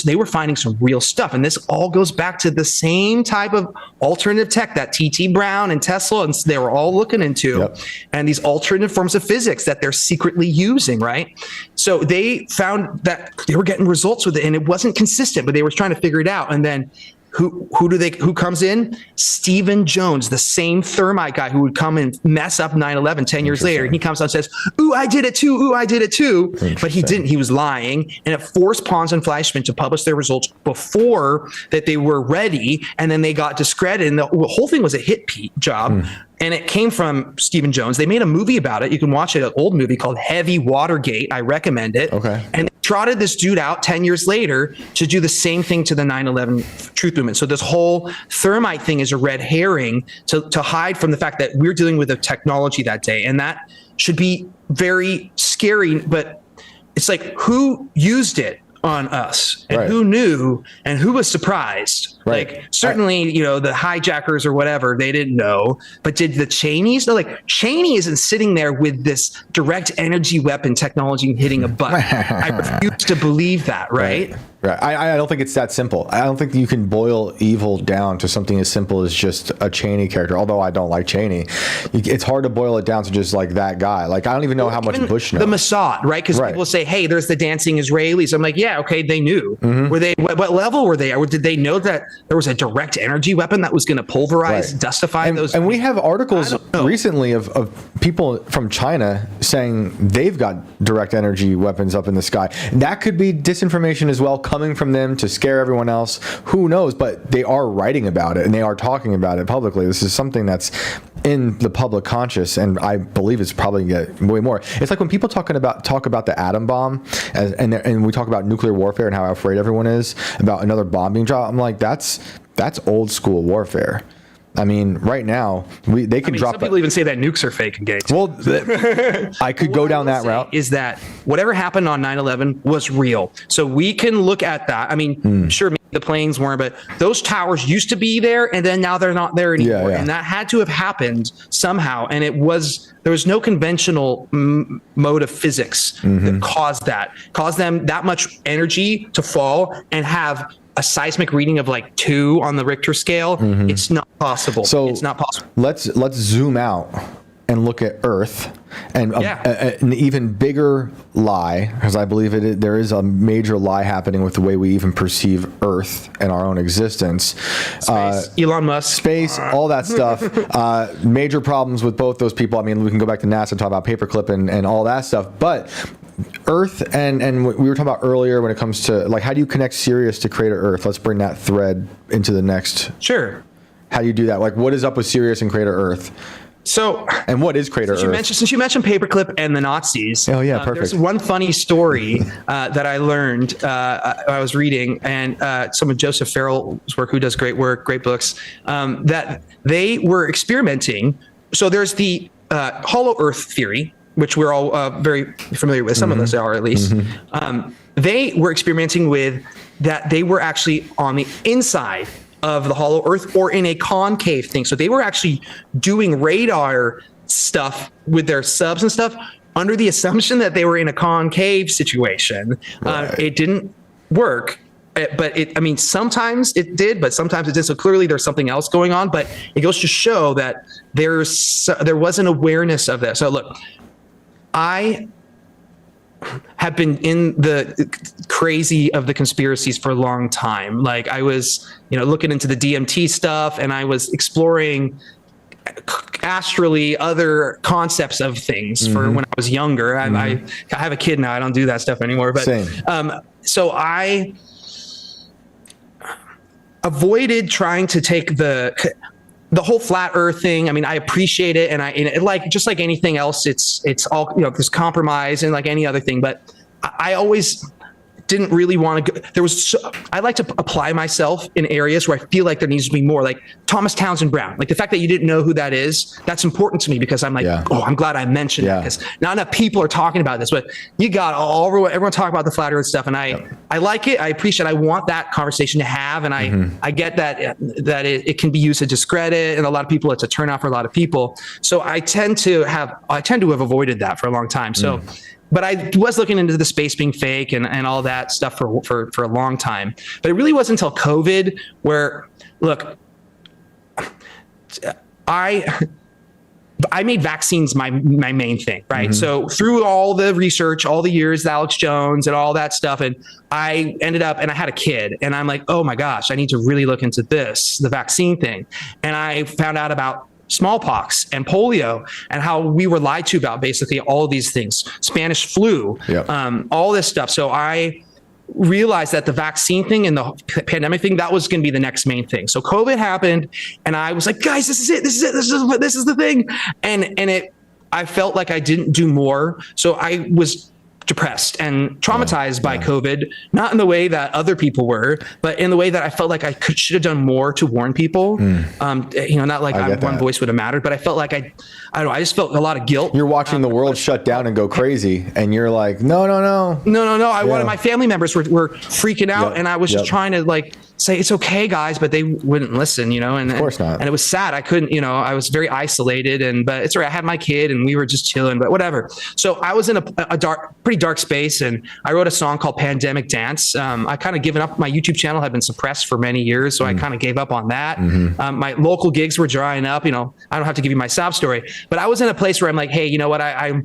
they were finding some real stuff. And this all goes back to the same type of alternative tech that T.T. Brown and Tesla, and they were all looking into. Yep. And these alternative forms of physics that they're secretly using, right? So they found that they were getting results with it, and it wasn't consistent, but they were trying to figure it out. And then who comes in? Stephen Jones, the same thermite guy who would come and mess up 9/11 10 years later. And he comes out and says, "Ooh, I did it too. Ooh, I did it too." But he didn't. He was lying, and it forced Pons and Fleischman to publish their results before that they were ready, and then they got discredited. And the whole thing was a hit job. And it came from Stephen Jones. They made a movie about it. You can watch it, an old movie called Heavy Watergate. I recommend it. Okay. And they trotted this dude out 10 years later to do the same thing to the 9/11 truth movement. So this whole thermite thing is a red herring to hide from the fact that we're dealing with a technology that day. And that should be very scary. But it's like, who used it on us, and who knew, and who was surprised? Like, certainly, the hijackers or whatever, they didn't know. But did the Cheneys know? Like, Cheney isn't sitting there with this direct energy weapon technology hitting a button. I refuse to believe that, right? I don't think it's that simple. I don't think you can boil evil down to something as simple as just a Cheney character, although I don't like Cheney. It's hard to boil it down to just like that guy. Like, I don't even know how much Bush knows. The Mossad, right? Because people say, hey, there's the dancing Israelis. I'm like, yeah, okay, they knew. Were they, what level were they? Or did they know that there was a direct energy weapon that was going to pulverize, dustify those? And we have articles recently of people from China saying they've got direct energy weapons up in the sky. That could be disinformation as well, coming from them to scare everyone else. Who knows? But they are writing about it and they are talking about it publicly. This is something that's in the public conscious, and I believe it's probably get way more. It's like when people talk about the atom bomb, and we talk about nuclear warfare and how afraid everyone is about another bomb being dropped. I'm like, that's old school warfare. I mean, right now they could drop. Some people even say that nukes are fake and gay. Well, I could go down that route. Is that whatever happened on 9/11 was real? So we can look at that. I mean, sure, maybe the planes weren't, but those towers used to be there, and then now they're not there anymore. And that had to have happened somehow. And there was no conventional mode of physics that caused them that much energy to fall and have a seismic reading of like 2 on the Richter scale. It's not possible. So it's not possible. Let's zoom out and look at Earth, and an even bigger lie, because I believe there is a major lie happening with the way we even perceive Earth and our own existence. Space, Elon Musk, space, all that stuff. Major problems with both those people. I mean, we can go back to NASA and talk about paperclip and all that stuff, but Earth and we were talking about earlier when it comes to like, how do you connect Sirius to Crater Earth? Let's bring that thread into the next. Sure. How do you do that? Like, what is up with Sirius and Crater Earth? So, and what is Crater Earth? Since you mentioned paperclip and the Nazis. Oh yeah, perfect. There's one funny story that I learned. I was reading, and some of Joseph Farrell's work, who does great work, great books, that they were experimenting. So there's the hollow Earth theory, which we're all very familiar with. Some of us are, at least. They were experimenting with that. They were actually on the inside of the hollow Earth, or in a concave thing. So they were actually doing radar stuff with their subs and stuff under the assumption that they were in a concave situation. It didn't work. But sometimes it did, but sometimes it did. So clearly there's something else going on, but it goes to show that there was an awareness of that. So look, I have been in the crazy of the conspiracies for a long time. Like, I was, looking into the DMT stuff, and I was exploring astrally other concepts of things for when I was younger. I have a kid now. I don't do that stuff anymore. But so I avoided trying to take the whole flat Earth thing. I mean, I appreciate it, and like just like anything else, it's all there's compromise and like any other thing. But I always didn't really want to go. I like to apply myself in areas where I feel like there needs to be more, like Thomas Townsend Brown. Like the fact that you didn't know who that is, that's important to me, because I'm like, oh, I'm glad I mentioned it, because not enough people are talking about this, but you got everyone talking about the flat earth stuff. And I like it. I appreciate it. I want that conversation to have. And I get that it can be used to discredit, and a lot of people, it's a turnoff for a lot of people. So I tend to have avoided that for a long time. So, but I was looking into the space being fake and all that stuff for a long time. But it really wasn't until COVID where, look, I made vaccines my main thing, right? So through all the research, all the years, Alex Jones and all that stuff, and I ended up, and I had a kid, and I'm like, oh my gosh, I need to really look into the vaccine thing. And I found out about smallpox and polio and how we were lied to about basically all of these things, Spanish flu, all this stuff. So I realized that the vaccine thing and the pandemic thing, that was going to be the next main thing. So COVID happened, and I was like, guys, this is it. This is the thing. And I felt like I didn't do more. So I was depressed and traumatized by COVID, not in the way that other people were, but in the way that I felt like I should have done more to warn people. Not like one voice would have mattered, but I felt like I don't know, I just felt a lot of guilt. You're watching the world shut down and go crazy, and you're like, no. I wanted, my family members were freaking out, and I was just trying to like say, it's okay, guys, but they wouldn't listen, and of course not. And it was sad. I couldn't, I was very isolated, but it's all right. I had my kid and we were just chilling, but whatever. So I was in a pretty dark space, and I wrote a song called Pandemic Dance. I kind of given up. My YouTube channel had been suppressed for many years, so I kind of gave up on that. My local gigs were drying up. I don't have to give you my sob story, but I was in a place where I'm like, hey, you know what? I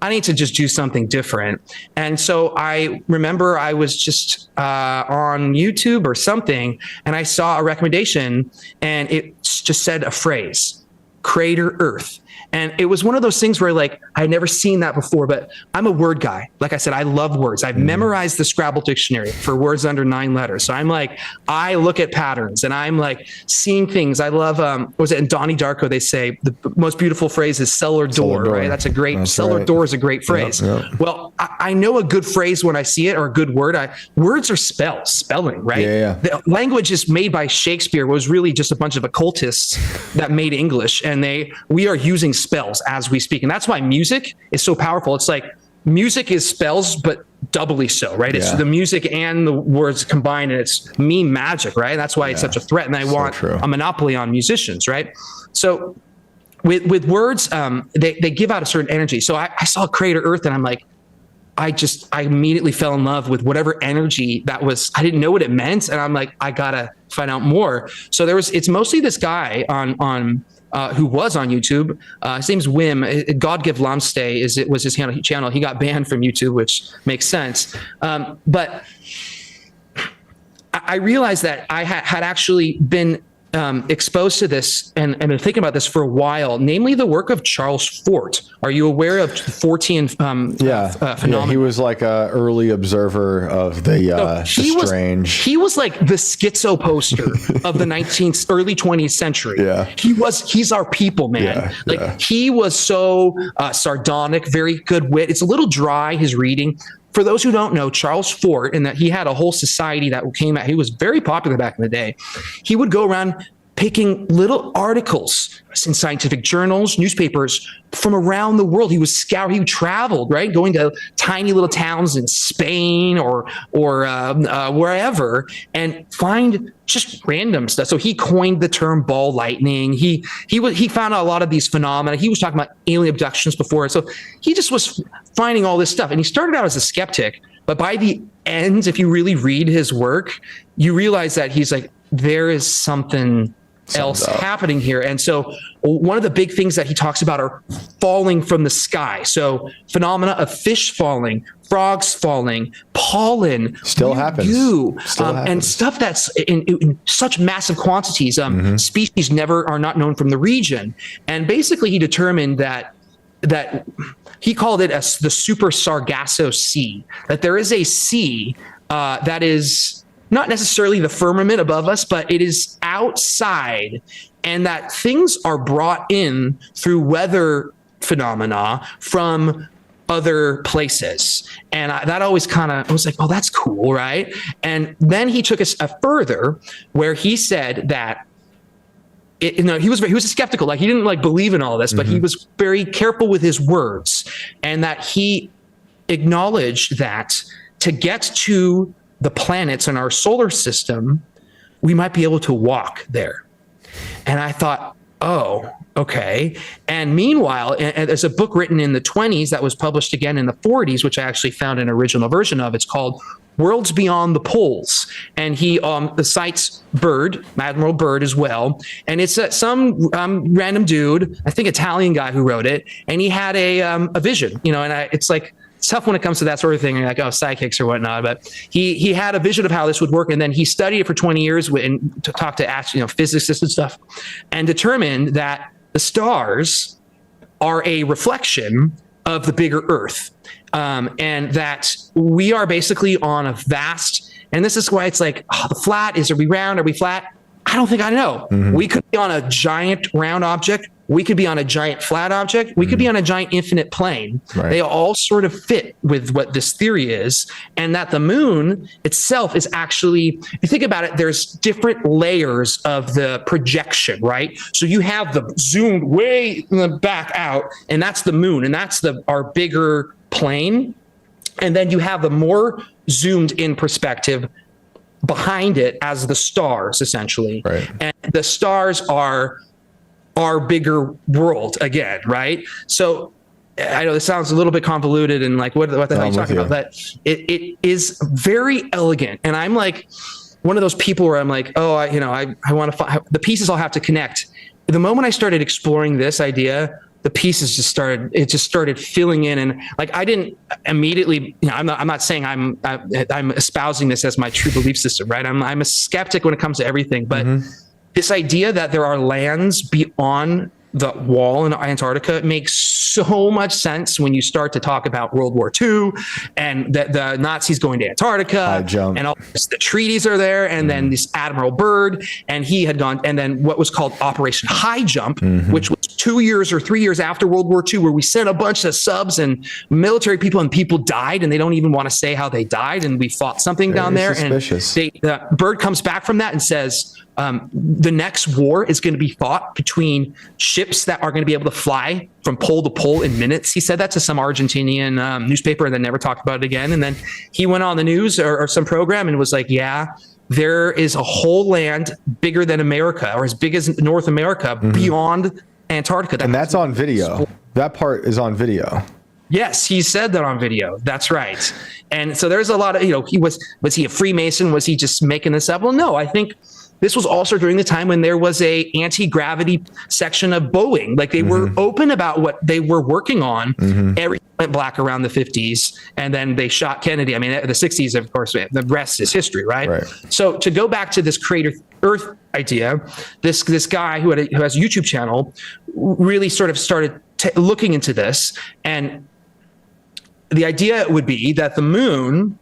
need to just do something different. And so I remember I was just on YouTube or something, and I saw a recommendation, and it just said a phrase, Crater Earth. And it was one of those things where like, I had never seen that before, but I'm a word guy. Like I said, I love words. I've memorized the Scrabble dictionary for words under 9 letters. So I'm like, I look at patterns, and I'm like seeing things. I love, in Donnie Darko, they say the most beautiful phrase is cellar door, right? That's a great, cellar door is a great phrase. Well, I know a good phrase when I see it, or a good word. Words are spelling, right? The language is made by Shakespeare, was really just a bunch of occultists that made English, and we are using spells as we speak. And that's why music is so powerful. It's like music is spells, but doubly so, right? It's the music and the words combined, and it's meme magic, right? That's why it's such a threat. And I want a monopoly on musicians, right? So with words, they give out a certain energy. So I saw Crater Earth, and I'm like, I immediately fell in love with whatever energy that was. I didn't know what it meant. And I'm like, I gotta find out more. So it's mostly this guy on who was on YouTube. His name's Wim. God Give Lamstay was his channel. He got banned from YouTube, which makes sense. But I realized that I had actually been exposed to this and been thinking about this for a while, namely the work of Charles Fort. Are you aware of the Fortean phenomenon? He was like an early observer of the strange. He was like the schizo poster of the early 20th century. He's our people, man. He was so sardonic, very good wit. It's a little dry, his reading. For those who don't know, Charles Fort, and that he had a whole society that came out, he was very popular back in the day. He would go around picking little articles in scientific journals, newspapers from around the world. He traveled, right? Going to tiny little towns in Spain or wherever, and find just random stuff. So he coined the term ball lightning. He found out a lot of these phenomena. He was talking about alien abductions before. So he just was finding all this stuff. And he started out as a skeptic, but by the end, if you really read his work, you realize that he's like, there is something else happening here. And so one of the big things that he talks about are falling from the sky. So phenomena of fish falling, frogs falling, pollen, still happens. Goo, and stuff that's in such massive quantities. Species are not known from the region. And basically he determined that he called it as the Super Sargasso Sea, that there is a sea that is not necessarily the firmament above us, but it is outside, and that things are brought in through weather phenomena from other places. And that always I was like, oh, that's cool, right? And then he took us further, where he said that he was a skeptical. Like, he didn't like believe in all this, but he was very careful with his words, and that he acknowledged that to get to the planets in our solar system, we might be able to walk there. And I thought, oh, okay. And meanwhile, and there's a book written in the 1920s that was published again in the 1940s, which I actually found an original version of. It's called Worlds Beyond the Poles. And he cites Byrd, Admiral Byrd as well. And it's some random dude, I think Italian guy, who wrote it. And he had a vision, and it's like, it's tough when it comes to that sort of thing. You're like, oh, psychics or whatnot. But he had a vision of how this would work. And then he studied it for 20 years and talked to physicists and stuff, and determined that the stars are a reflection of the bigger Earth. And that we are basically on a vast, and this is why it's like, the flat, are we round? Are we flat? I don't think I know. We could be on a giant round object. We could be on a giant flat object. We could be on a giant infinite plane. Right. They all sort of fit with what this theory is. And that the moon itself is actually, if you think about it, there's different layers of the projection, right? So you have the zoomed way in the back out, and that's the moon, and that's our bigger plane. And then you have the more zoomed in perspective behind it as the stars, essentially. Right. And the stars are our bigger world again, right? So I know this sounds a little bit convoluted and like, what the hell are you talking about? But it is very elegant. And I'm like one of those people where I'm like, oh, I want to find the pieces all have to connect. The moment I started exploring this idea, the pieces just started filling in. And like, I didn't immediately, I'm not saying I'm espousing this as my true belief system, right? I'm a skeptic when it comes to everything, but this idea that there are lands beyond the wall in Antarctica makes so much sense when you start to talk about World War II and the Nazis going to Antarctica and all this, the treaties are there. And then this Admiral Byrd, and he had gone, and then what was called Operation High Jump, which was 2 years or 3 years after World War II, where we sent a bunch of subs and military people, and people died, and they don't even want to say how they died. And we fought something down there. Suspicious. And Byrd comes back from that and says, the next war is going to be fought between ships that are going to be able to fly from pole to pole in minutes. He said that to some Argentinian newspaper and then never talked about it again. And then he went on the news or some program and was like, yeah, there is a whole land bigger than America, or as big as North America, beyond Antarctica. And that's on video. That part is on video. Yes, he said that on video. That's right. And so there's a lot of, was he a Freemason? Was he just making this up? Well, no, I think this was also during the time when there was a anti-gravity section of Boeing. Like, they were open about what they were working on. Everything went black around the 50s, and then they shot Kennedy. I mean, the 60s, of course, the rest is history, right? So to go back to this Crater Earth idea, this guy who has a YouTube channel really sort of started looking into this. And the idea would be that the moon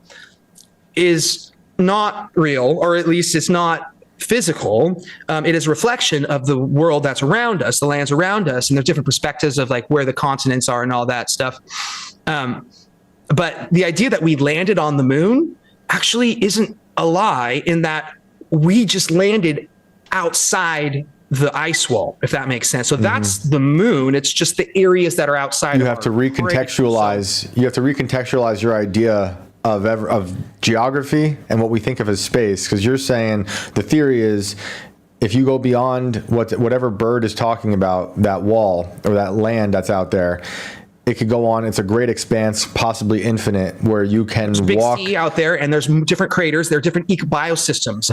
is not real, or at least it's not physical. It is a reflection of the world that's around us, the lands around us, and there's different perspectives of like where the continents are and all that stuff. But the idea that we landed on the moon actually isn't a lie, in that we just landed outside the ice wall, if that makes sense. So that's the moon. It's just the areas that are outside. You have to recontextualize. You have to recontextualize your idea of geography and what we think of as space, because you're saying the theory is if you go beyond whatever Byrd is talking about, that wall or that land that's out there, it could go on. It's a great expanse, possibly infinite, where you can walk. Big sea out there, and there's different craters. There are different biosystems.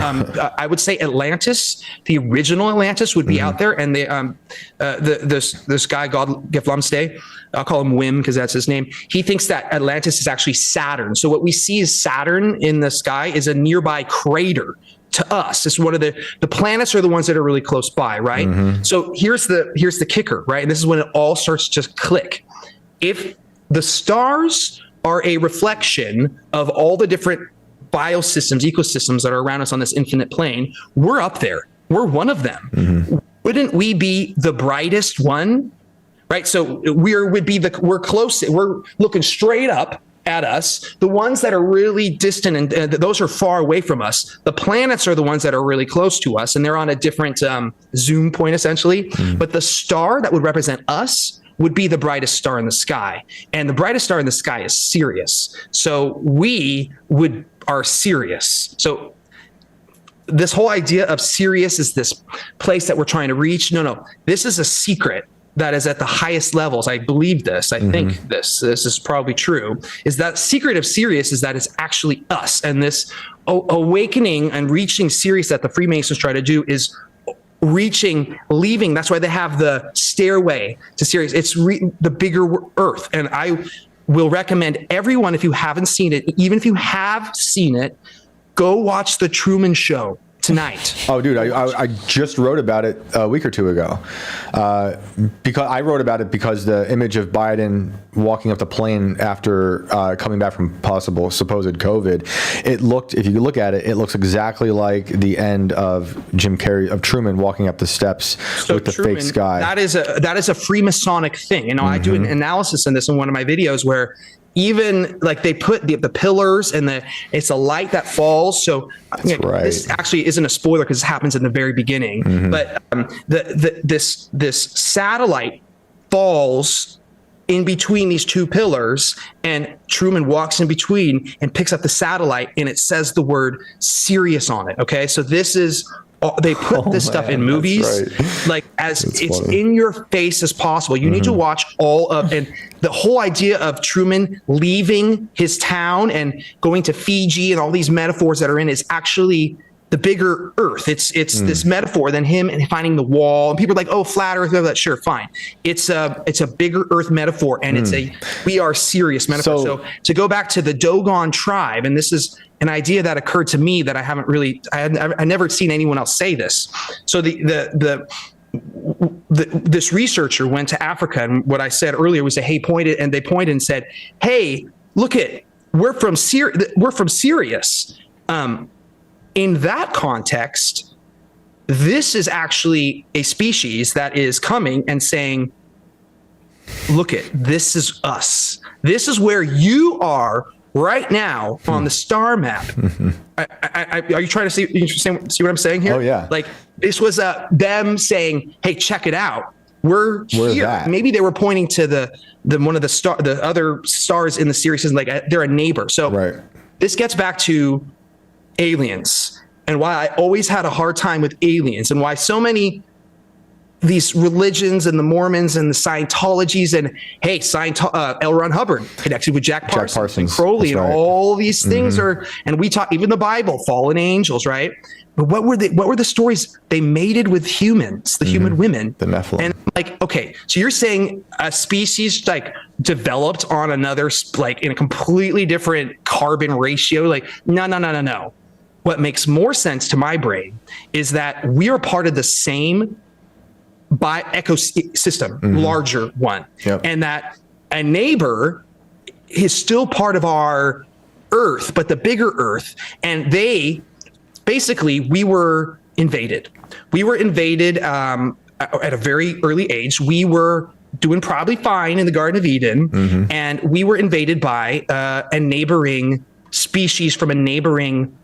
I would say Atlantis, the original Atlantis, would be out there, and this guy, God Geflamste, I'll call him Wim because that's his name. He thinks that Atlantis is actually Saturn. So what we see as Saturn in the sky is a nearby crater to us. It's one of the planets are the ones that are really close by, right? So here's the kicker, right? And this is when it all starts to click. If the stars are a reflection of all the different biosystems, ecosystems that are around us on this infinite plane, we're up there. We're one of them. Wouldn't we be the brightest one? right? So we're close. We're looking straight up at us. The ones that are really distant and those are far away from us. The planets are the ones that are really close to us, and they're on a different zoom point essentially. But the star that would represent us would be the brightest star in the sky, and the brightest star in the sky is Sirius. So we are Sirius. So this whole idea of Sirius is this place that we're trying to reach. No, this is a secret that is at the highest levels. I believe this. I think this is probably true. Is that secret of Sirius is that it's actually us, and this awakening and reaching Sirius that the Freemasons try to do is leaving. That's why they have the stairway to Sirius. It's the bigger Earth, and I will recommend everyone, if you haven't seen it, even if you have seen it, go watch the Truman Show tonight. Oh, dude, I just wrote about it a week or two ago. Because I wrote about it because the image of Biden walking up the plane after coming back from supposed COVID, if you look at it, it looks exactly like the end of Truman walking up the steps with the fake sky. That is a Freemasonic thing. You know, I do an analysis in this in one of my videos where even like they put the pillars and it's a light that falls. So this actually isn't a spoiler because it happens in the very beginning. But this satellite falls in between these two pillars, and Truman walks in between and picks up the satellite, and it says the word Sirius on it. Okay, so this is. They put this stuff in movies, like as it's funny. In your face as possible. You need to watch and the whole idea of Truman leaving his town and going to Fiji and all these metaphors that are in is actually the bigger Earth. It's this metaphor than him and finding the wall. And people are like, oh, flat Earth, that sure, fine. It's a bigger Earth metaphor, and we are Sirius metaphor. So to go back to the Dogon tribe, and this is an idea that occurred to me that I never seen anyone else say this. So this researcher went to Africa, and what I said earlier was they pointed and said, "Hey, look we're from Sirius." In that context, this is actually a species that is coming and saying, "Look this is us. This is where you are." Right now on the star map. Are you trying to see what I'm saying here? Oh yeah. Like this was them saying, "Hey, check it out. We're here." That? Maybe they were pointing to the other stars in the series as like they're a neighbor. So this gets back to aliens and why I always had a hard time with aliens and why so many these religions and the Mormons and the Scientologies and L. Ron Hubbard connected with Jack Parsons and Crowley and all these things and we talk even the Bible, fallen angels, right? But what were the stories? They mated with humans, the human women, the Nephilim. And like, okay, so you're saying a species like developed on another, like in a completely different carbon ratio? Like, no. What makes more sense to my brain is that we are part of the same ecosystem, larger one, and that a neighbor is still part of our Earth, but the bigger Earth, and we were invaded. We were invaded at a very early age. We were doing probably fine in the Garden of Eden, and we were invaded by a neighboring species from a neighboring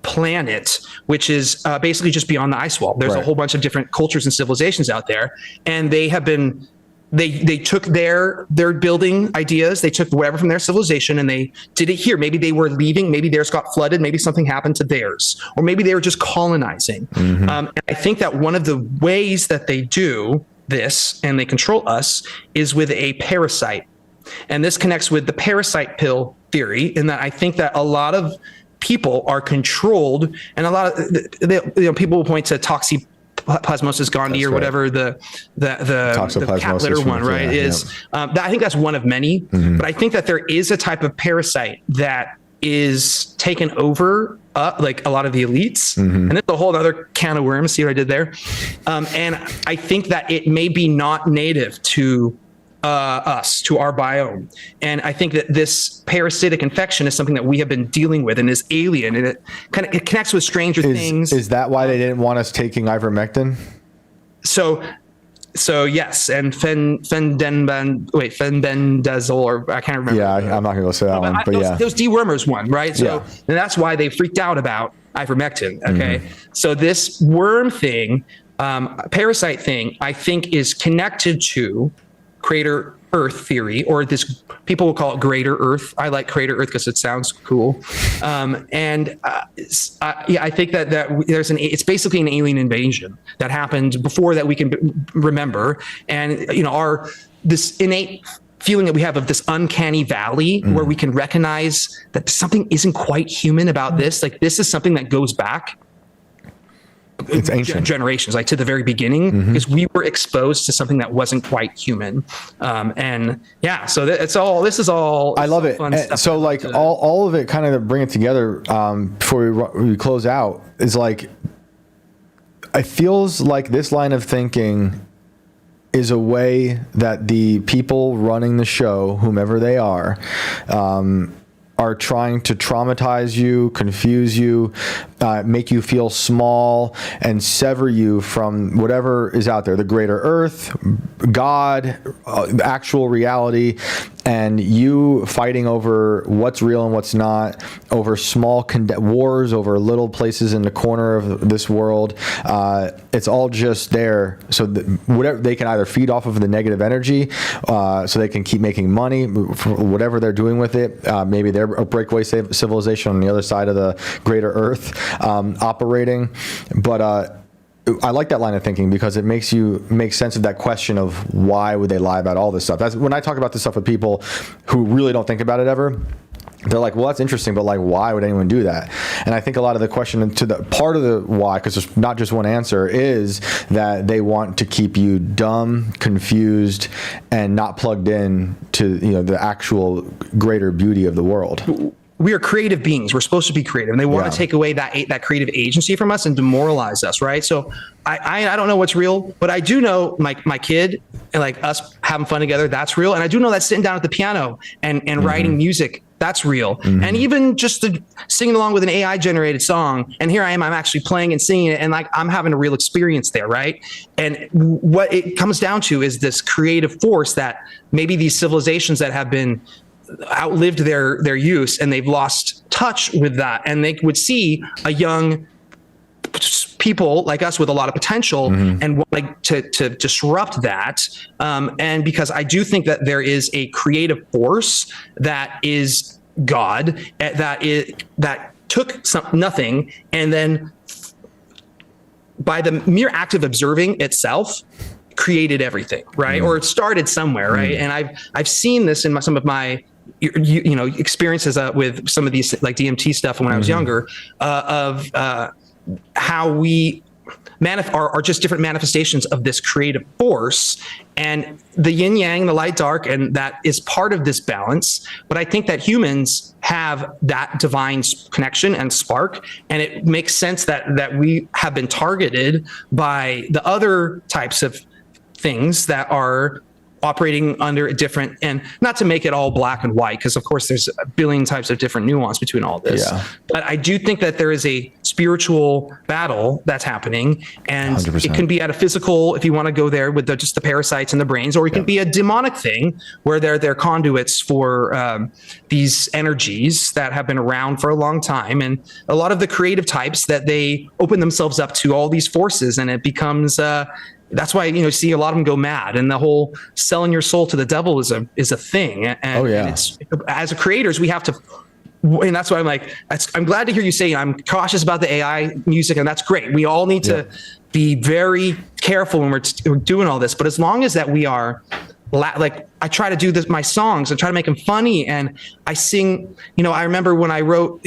planet, which is basically just beyond the ice wall. There's a whole bunch of different cultures and civilizations out there, and they have been they took their building ideas, they took whatever from their civilization and they did it here. Maybe they were leaving, maybe theirs got flooded, maybe something happened to theirs, or maybe they were just colonizing. And I think that one of the ways that they do this and they control us is with a parasite. And this connects with the parasite pill theory, in that I think that a lot of people are controlled, and a lot of people will point to toxoplasmosis gondii or whatever the cat litter one, right? I think that's one of many, but I think that there is a type of parasite that is taken over like a lot of the elites, and it's a whole other can of worms. See what I did there? And I think that it may be not native to us, to our biome. And I think that this parasitic infection is something that we have been dealing with and is alien, and it connects with Stranger Things. Is that why they didn't want us taking ivermectin? So So yes, and Fenbendazole, or I can't remember. Yeah, I'm not gonna go say that one, but those dewormers one, right? So and that's why they freaked out about ivermectin. Okay, so this worm thing, parasite thing, I think is connected to Crater Earth theory, or this, people will call it Greater Earth. I like Crater Earth because it sounds cool. I think that there's it's basically an alien invasion that happened before that we can remember. And, this innate feeling that we have of this uncanny valley where we can recognize that something isn't quite human about this. Like, this is something that goes back, it's ancient generations, like to the very beginning, because we were exposed to something that wasn't quite human. So this is all I love it. Fun stuff. So like all of it, kind of bring it together before we close out, is like, it feels like this line of thinking is a way that the people running the show, whomever they are trying to traumatize you, confuse you, make you feel small, and sever you from whatever is out there, the greater earth, God, actual reality, and you fighting over what's real and what's not, over small wars over little places in the corner of this world. It's all just there so that whatever they can either feed off of the negative energy, so they can keep making money for whatever they're doing with it. Maybe they're a breakaway civilization on the other side of the greater earth operating. But I like that line of thinking because it makes you make sense of that question of why would they lie about all this stuff. That's when I talk about this stuff with people who really don't think about it ever. They're like, well, that's interesting, but like, why would anyone do that? And I think a lot of the question to the part of the why, because there's not just one answer, is that they want to keep you dumb, confused, and not plugged in to the actual greater beauty of the world. We are creative beings. We're supposed to be creative, and they want to take away that creative agency from us and demoralize us, right? So I don't know what's real, but I do know my kid and like us having fun together, that's real. And I do know that sitting down at the piano and writing music, that's real. And even just singing along with an AI generated song, and here I am, I'm actually playing and singing it, and like I'm having a real experience there, right? And what it comes down to is this creative force that maybe these civilizations that have been outlived their use, and they've lost touch with that, and they would see a young people like us with a lot of potential and want to disrupt that. And because I do think that there is a creative force that is God, that took nothing, and then by the mere act of observing itself created everything, right? Or it started somewhere, right? And I've seen this in some of my experiences with some of these like DMT stuff when I was younger, of how we are just different manifestations of this creative force, and the yin yang, the light dark, and that is part of this balance. But I think that humans have that divine connection and spark, and it makes sense that we have been targeted by the other types of things that are operating under a different, and not to make it all black and white, because of course there's a billion types of different nuance between all this. But I do think that there is a spiritual battle that's happening, and 100%. It can be at a physical, if you want to go there, with just the parasites in the brains, or it can be a demonic thing where they're conduits for these energies that have been around for a long time. And a lot of the creative types, that they open themselves up to all these forces, and it becomes that's why see a lot of them go mad, and the whole selling your soul to the devil is a thing. And it's, as creators, we have to, and that's why I'm like, I'm glad to hear you say I'm cautious about the AI music, and that's great. We all need to be very careful when we're doing all this. But as long as that we are, like, I try to do this, my songs, I try to make them funny, and I sing, I remember when I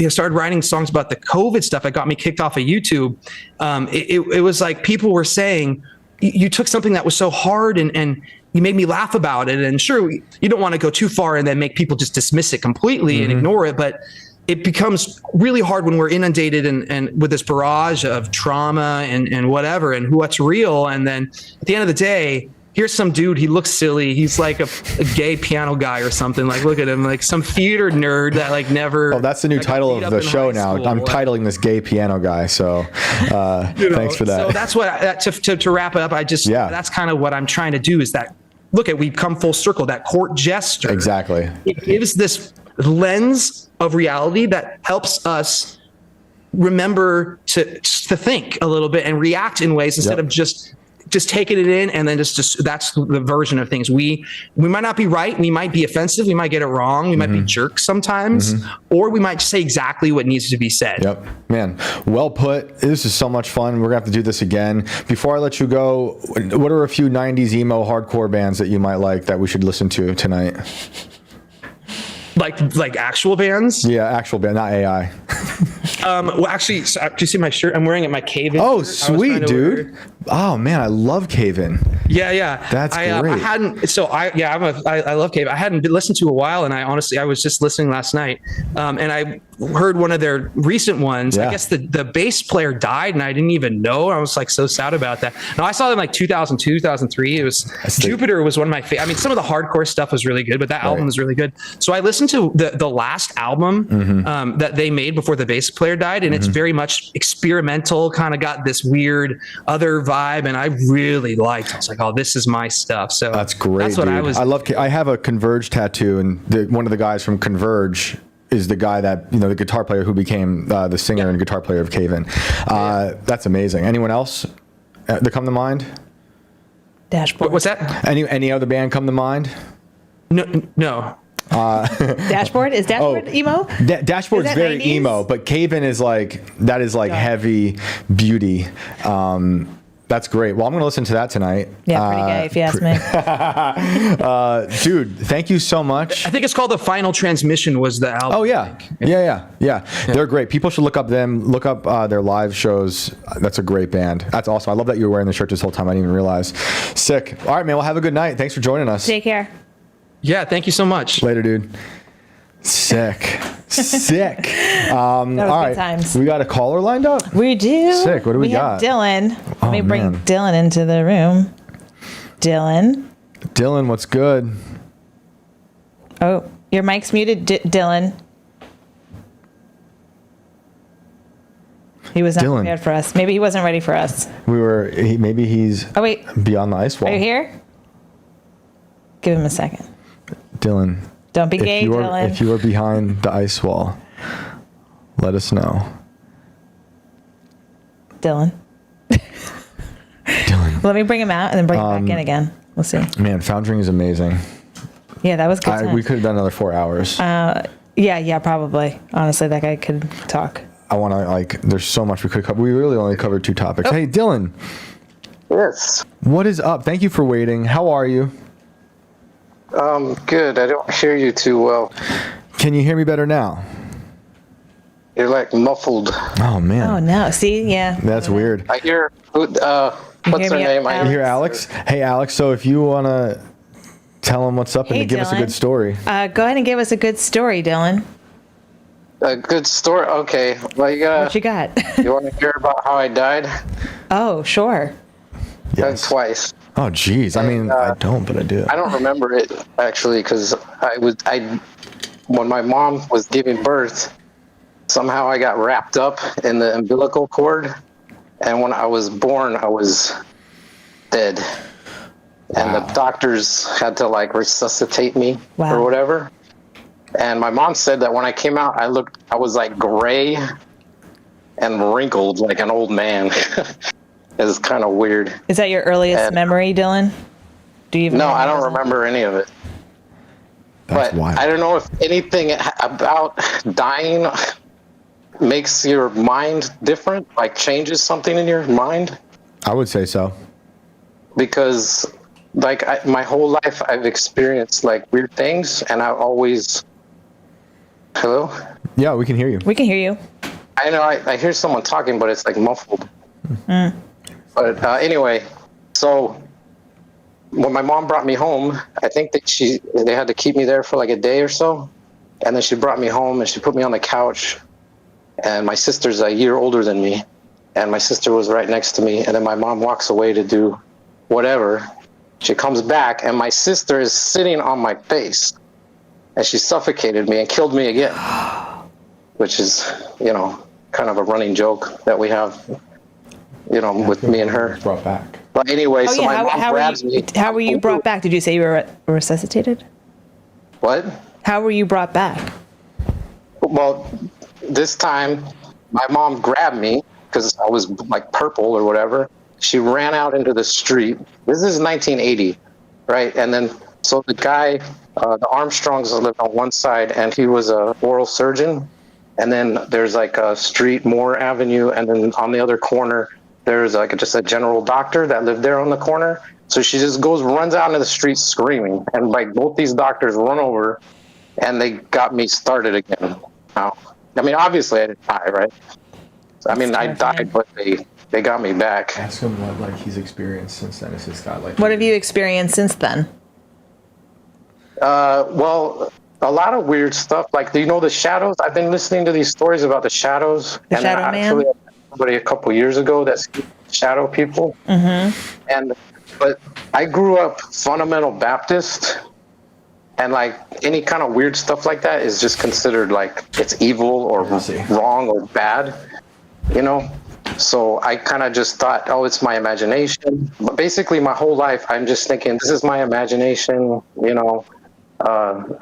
started writing songs about the COVID stuff, that got me kicked off of YouTube. It was like people were saying, you took something that was so hard and you made me laugh about it. And sure, you don't want to go too far and then make people just dismiss it completely and ignore it. But it becomes really hard when we're inundated and with this barrage of trauma and whatever, and what's real. And then at the end of the day, here's some dude, he looks silly, he's like a gay piano guy or something, like look at him, like some theater nerd that like never. Oh, that's the new title of the show now. I'm titling this gay piano guy, so thanks for that. So that's what to wrap it up, that's kind of what I'm trying to do, is that we've come full circle, that court jester. Exactly. It gives this lens of reality that helps us remember to think a little bit and react in ways instead of just taking it in, and then just that's the version of things. We might not be right, we might be offensive, we might get it wrong, we might be jerks sometimes, or we might say exactly what needs to be said. Yep, man, well put. This is so much fun. We're gonna have to do this again. Before I let you go, what are a few 90s emo hardcore bands that you might like that we should listen to tonight? Like actual bands? Yeah, actual band, not AI. Well, actually, do you see my shirt? I'm wearing it. My Cave-In. Oh, sweet, dude. Oh man, I love Cave-In. Yeah. That's great. I hadn't. So I love Cave. I hadn't been listened to a while, and I was just listening last night, and I heard one of their recent ones. Yeah. I guess the bass player died, and I didn't even know. I was like so sad about that. No, I saw them like 2002, 2003. It was Jupiter was one of my favorite. I mean, some of the hardcore stuff was really good, but that album was really good. So I listened to the last album that they made before the bass player died, and it's very much experimental, kind of got this weird other vibe, and I really liked it. I was like, oh, this is my stuff. So that's great. That's what dude. I have a Converge tattoo, and one of the guys from Converge is the guy that, the guitar player who became the singer and guitar player of Cave-In. That's amazing. Anyone else that come to mind? Dashboard. What's that? Any other band come to mind? No. Dashboard? Is Dashboard emo? Dashboard's very 90s? Emo, but Cave-In is heavy beauty. That's great. Well, I'm going to listen to that tonight. Yeah, pretty gay if you ask me. Dude, thank you so much. I think it's called The Final Transmission was the album. Oh, yeah. Yeah. They're great. People should look up them. Look up their live shows. That's a great band. That's awesome. I love that you were wearing the shirt this whole time. I didn't even realize. Sick. All right, man. Well, have a good night. Thanks for joining us. Take care. Yeah, thank you so much. Later, dude. Sick. All right. Times. We got a caller lined up? We do. Sick. What do we got? Dylan. Let me bring Dylan into the room. Dylan, what's good? Oh, your mic's muted, Dylan. He was not prepared for us. Maybe he wasn't ready for us. Maybe he's beyond the ice wall. Are you here? Give him a second. Dylan. Don't be gay, Dylan. If you are behind the ice wall, let us know. Dylan. Let me bring him out and then bring him back in again. We'll see. Man, Foundring is amazing. Yeah, that was good. We could have done another 4 hours. Yeah, probably. Honestly, that guy could talk. I want to, there's so much we could cover. We really only covered 2 topics. Oh. Hey, Dylan. Yes. What is up? Thank you for waiting. How are you? Good. I don't hear you too well. Can you hear me better now? You're muffled. Oh, man. Oh, no. See? Yeah. That's weird. I hear, what's her name? You hear Alex? Hey, Alex, so if you want to tell him what's up and to give us a good story. Go ahead and give us a good story, Dylan. A good story? Okay. Well, what you got? You want to hear about how I died? Oh, sure. Yes. Twice. Oh, geez. I mean, I don't, but I do. I don't remember it, actually, because when my mom was giving birth, somehow I got wrapped up in the umbilical cord, and when I was born, I was dead. Wow. And the doctors had to resuscitate me or whatever. And my mom said that when I came out, I was gray and wrinkled like an old man. It's kind of weird. Is that your earliest memory, Dylan? Do you even No, I don't remember any of it. That's but wild. I don't know if anything about dying makes your mind different, changes something in your mind. I would say so. Because my whole life I've experienced weird things, and I've always... Hello? Yeah, we can hear you. We can hear you. I know I hear someone talking, but it's muffled. But anyway, so when my mom brought me home, I think that they had to keep me there for a day or so. And then she brought me home and she put me on the couch. And my sister's a year older than me. And my sister was right next to me. And then my mom walks away to do whatever. She comes back, and my sister is sitting on my face, and she suffocated me and killed me again, which is, kind of a running joke that we have, with me and her. Brought back. But anyway, so my mom grabs me. How were you brought back? Did you say you were resuscitated? What? How were you brought back? Well, this time, my mom grabbed me because I was like purple or whatever. She ran out into the street. This is 1980, right? And then, so the guy, the Armstrongs lived on one side, and he was a oral surgeon. And then there's like a street, Moore Avenue, and then on the other corner, there's like just a general doctor that lived there on the corner. So she just runs out into the street screaming, and like both these doctors run over, and they got me started again. Now, I mean, obviously I didn't die, right? I mean, I died, but they got me back. Ask him what he's experienced since then. It's just got What have you experienced since then? Well, a lot of weird stuff. Like, do you know the shadows? I've been listening to these stories about the shadows. The Shadow Man? Somebody a couple years ago that's shadow people. Mm-hmm. But I grew up fundamental Baptist, and like any kind of weird stuff like that is just considered like it's evil or wrong or bad, So I kind of just thought, oh, it's my imagination. But basically my whole life, I'm just thinking, this is my imagination,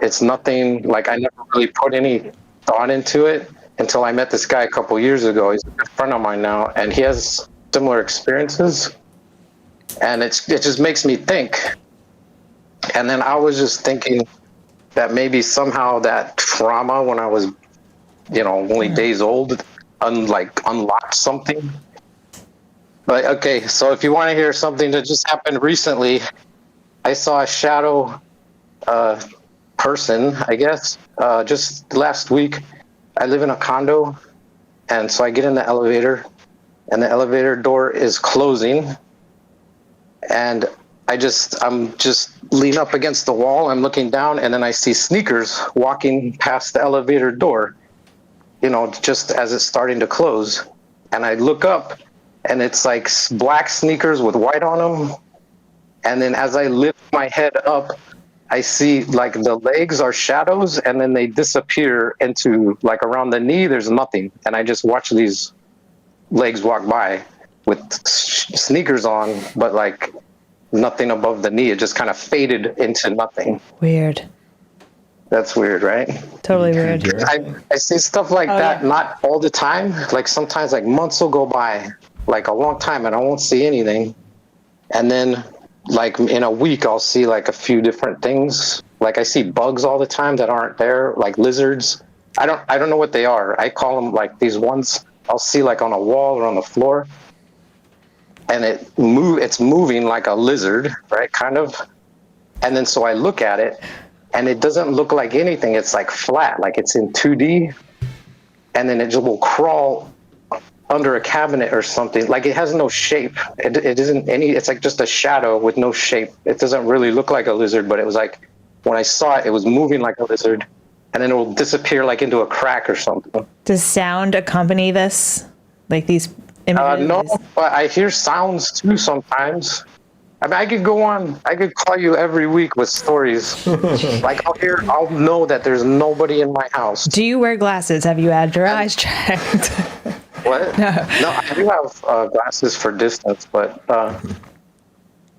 it's nothing, like I never really put any thought into it until I met this guy a couple years ago. He's a good friend of mine now, and he has similar experiences. And it just makes me think. And then I was just thinking that maybe somehow that trauma when I was, only days old, unlocked something. But okay, so if you want to hear something that just happened recently, I saw a shadow person, I guess, just last week. I live in a condo, and so I get in the elevator, and the elevator door is closing, and I'm just lean up against the wall. I'm looking down, and then I see sneakers walking past the elevator door, just as it's starting to close. And I look up, and it's like black sneakers with white on them. And then as I lift my head up, I see like the legs are shadows, and then they disappear into like around the knee. There's nothing. And I just watch these legs walk by with sneakers on, but like nothing above the knee. It just kind of faded into nothing. Weird. That's weird, right? Totally weird. I see stuff like that, not all the time. Like sometimes like months will go by, like a long time, and I won't see anything. And then like in a week, I'll see like a few different things. Like I see bugs all the time that aren't there, like lizards. I don't know what they are. I call them like these ones I'll see like on a wall or on the floor. And it's moving like a lizard, right? Kind of. And then so I look at it, and it doesn't look like anything. It's like flat, like it's in 2D. And then it just will crawl under a cabinet or something. Like it has no shape. It isn't it's like just a shadow with no shape. It doesn't really look like a lizard, but it was like, when I saw it, it was moving like a lizard, and then it will disappear like into a crack or something. Does sound accompany this? Like these images? No, but I hear sounds too sometimes. I mean, I could call you every week with stories. Like I'll know that there's nobody in my house. Do you wear glasses? Have you had your eyes checked? What? No, I do have glasses for distance, but I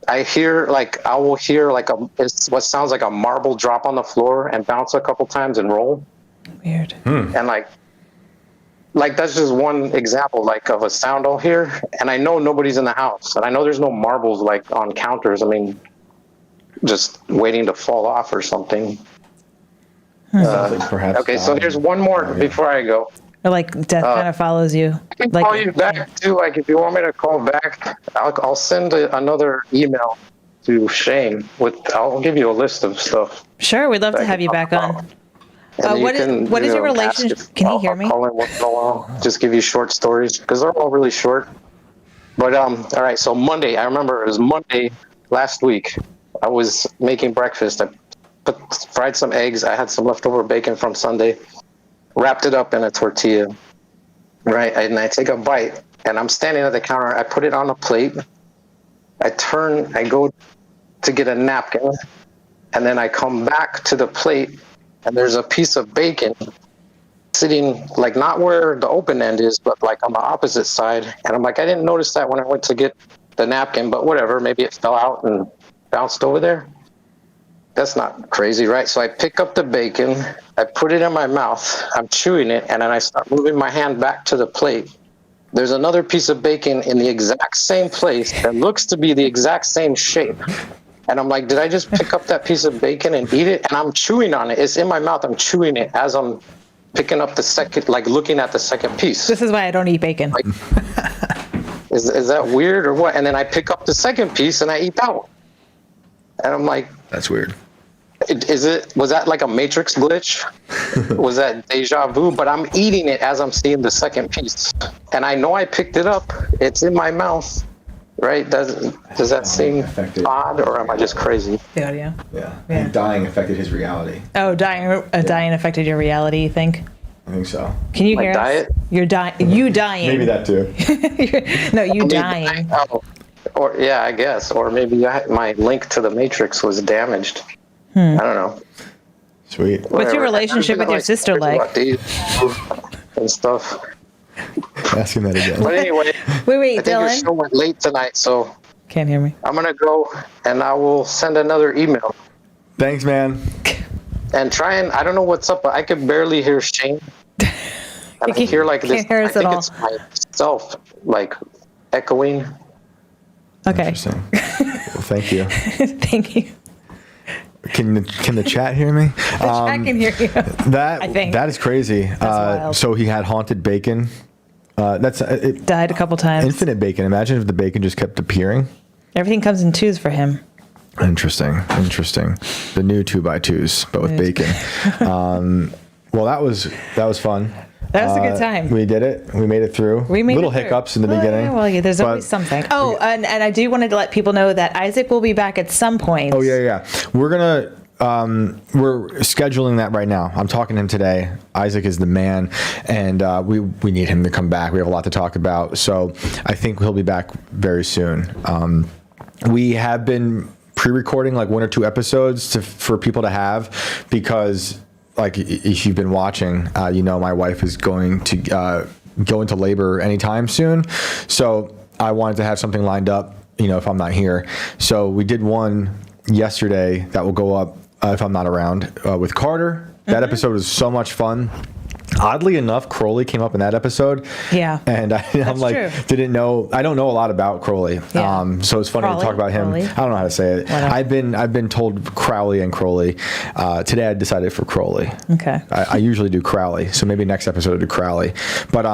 will hear like it's what sounds like a marble drop on the floor and bounce a couple times and roll. Weird. And like that's just one example like of a sound I'll hear, and I know nobody's in the house, and I know there's no marbles like on counters. I mean, just waiting to fall off or something. Perhaps. Okay, so here's one more before I go. Or like death kind of follows you. I can call you back too. Like if you want me to call back, I'll send another email to Shane I'll give you a list of stuff. Sure, we'd love to have you back on. What is your relationship? Can you hear me? I'll call in once in a while. Just give you short stories because they're all really short. But all right. So Monday, I remember it was Monday last week. I was making breakfast. I fried some eggs. I had some leftover bacon from Sunday. Wrapped it up in a tortilla. Right, and I take a bite, and I'm standing at the counter. I put it on a plate. I go to get a napkin, and then I come back to the plate, and there's a piece of bacon sitting, like, not where the open end is, but like on the opposite side. And I'm like, I didn't notice that when I went to get the napkin, but whatever, maybe it fell out and bounced over there. That's not crazy, right? So I pick up the bacon, I put it in my mouth, I'm chewing it, and then I start moving my hand back to the plate. There's another piece of bacon in the exact same place that looks to be the exact same shape. And I'm like, did I just pick up that piece of bacon and eat it? And I'm chewing on it. It's in my mouth. I'm chewing it as I'm picking up the second, like looking at the second piece. This is why I don't eat bacon. Like, is that weird or what? And then I pick up the second piece and I eat that one. And I'm like, that's weird. Was that like a Matrix glitch? Was that deja vu? But I'm eating it as I'm seeing the second piece. And I know I picked it up. It's in my mouth. Right? Does that seem odd, or am I just crazy? The audio. Yeah. And dying affected his reality. Oh, dying affected your reality, you think? I think so. Can you My hear diet? us? You dying. Maybe that too. No, you dying. Or yeah, I guess. Or maybe my link to the Matrix was damaged. I don't know. Sweet. What's your Whatever. relationship with your sister like? And stuff. Ask him that again. But anyway, Wait, I think your Dylan. show went late tonight, so Can't hear me. I'm gonna go and I will send another email Thanks, man. and I don't know what's up, but I could barely hear Shane. And I hear like this. Can't hear us I think at all. it's myself, like echoing. Okay. Interesting. Well, thank you. Thank you. Can the chat hear me? I can hear you. I think. That is crazy. wild. So he had haunted bacon. Died a couple times. Infinite bacon. Imagine if the bacon just kept appearing. Everything comes in twos for him. Interesting. The new 2x2s, but with bacon. Well, that was fun. That was a good time. We did it. We made it through. We made little it through. hiccups in the beginning. Well, yeah, there's but- always something. Oh, and I do want to let people know that Isaac will be back at some point. Oh yeah. We're gonna we're scheduling that right now. I'm talking to him today. Isaac is the man, and we need him to come back. We have a lot to talk about, so I think he'll be back very soon. We have been pre-recording like 1 or 2 episodes for people to have, because like if you've been watching, my wife is going to go into labor anytime soon, so I wanted to have something lined up, if I'm not here. So we did one yesterday that will go up if I'm not around, with Carter. That episode was so much fun. Oddly enough, Crowley came up in that episode. Yeah. And I'm like, true. I don't know a lot about Crowley. Yeah. So it's funny to talk about him. Crowley. I don't know how to say it. Whatever. I've been told Crowley and Crowley. Today I decided for Crowley. Okay. I usually do Crowley, so maybe next episode I'll do Crowley. But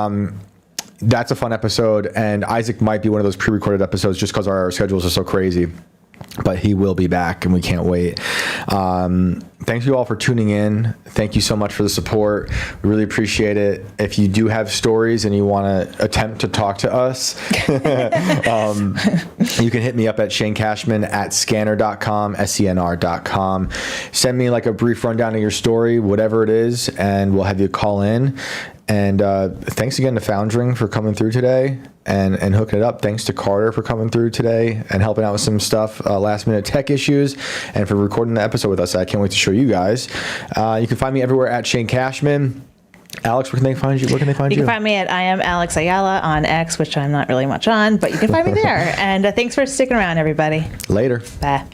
that's a fun episode, and Isaac might be one of those pre-recorded episodes just because our schedules are so crazy. But he will be back, and we can't wait. Thank you all for tuning in. Thank you so much for the support. We really appreciate it. If you do have stories and you want to attempt to talk to us, you can hit me up at Shane Cashman at scanner.com, SCNR.com. Send me like a brief rundown of your story, whatever it is, and we'll have you call in. And thanks again to Foundring for coming through today and hooking it up. Thanks to Carter for coming through today and helping out with some stuff, last minute tech issues, and for recording the episode with us. I can't wait to show you guys. You can find me everywhere at Shane Cashman. Alex, where can they find you? You can find me at I am Alex Ayala on X, which I'm not really much on, but you can find me there. And thanks for sticking around, everybody. Later. Bye.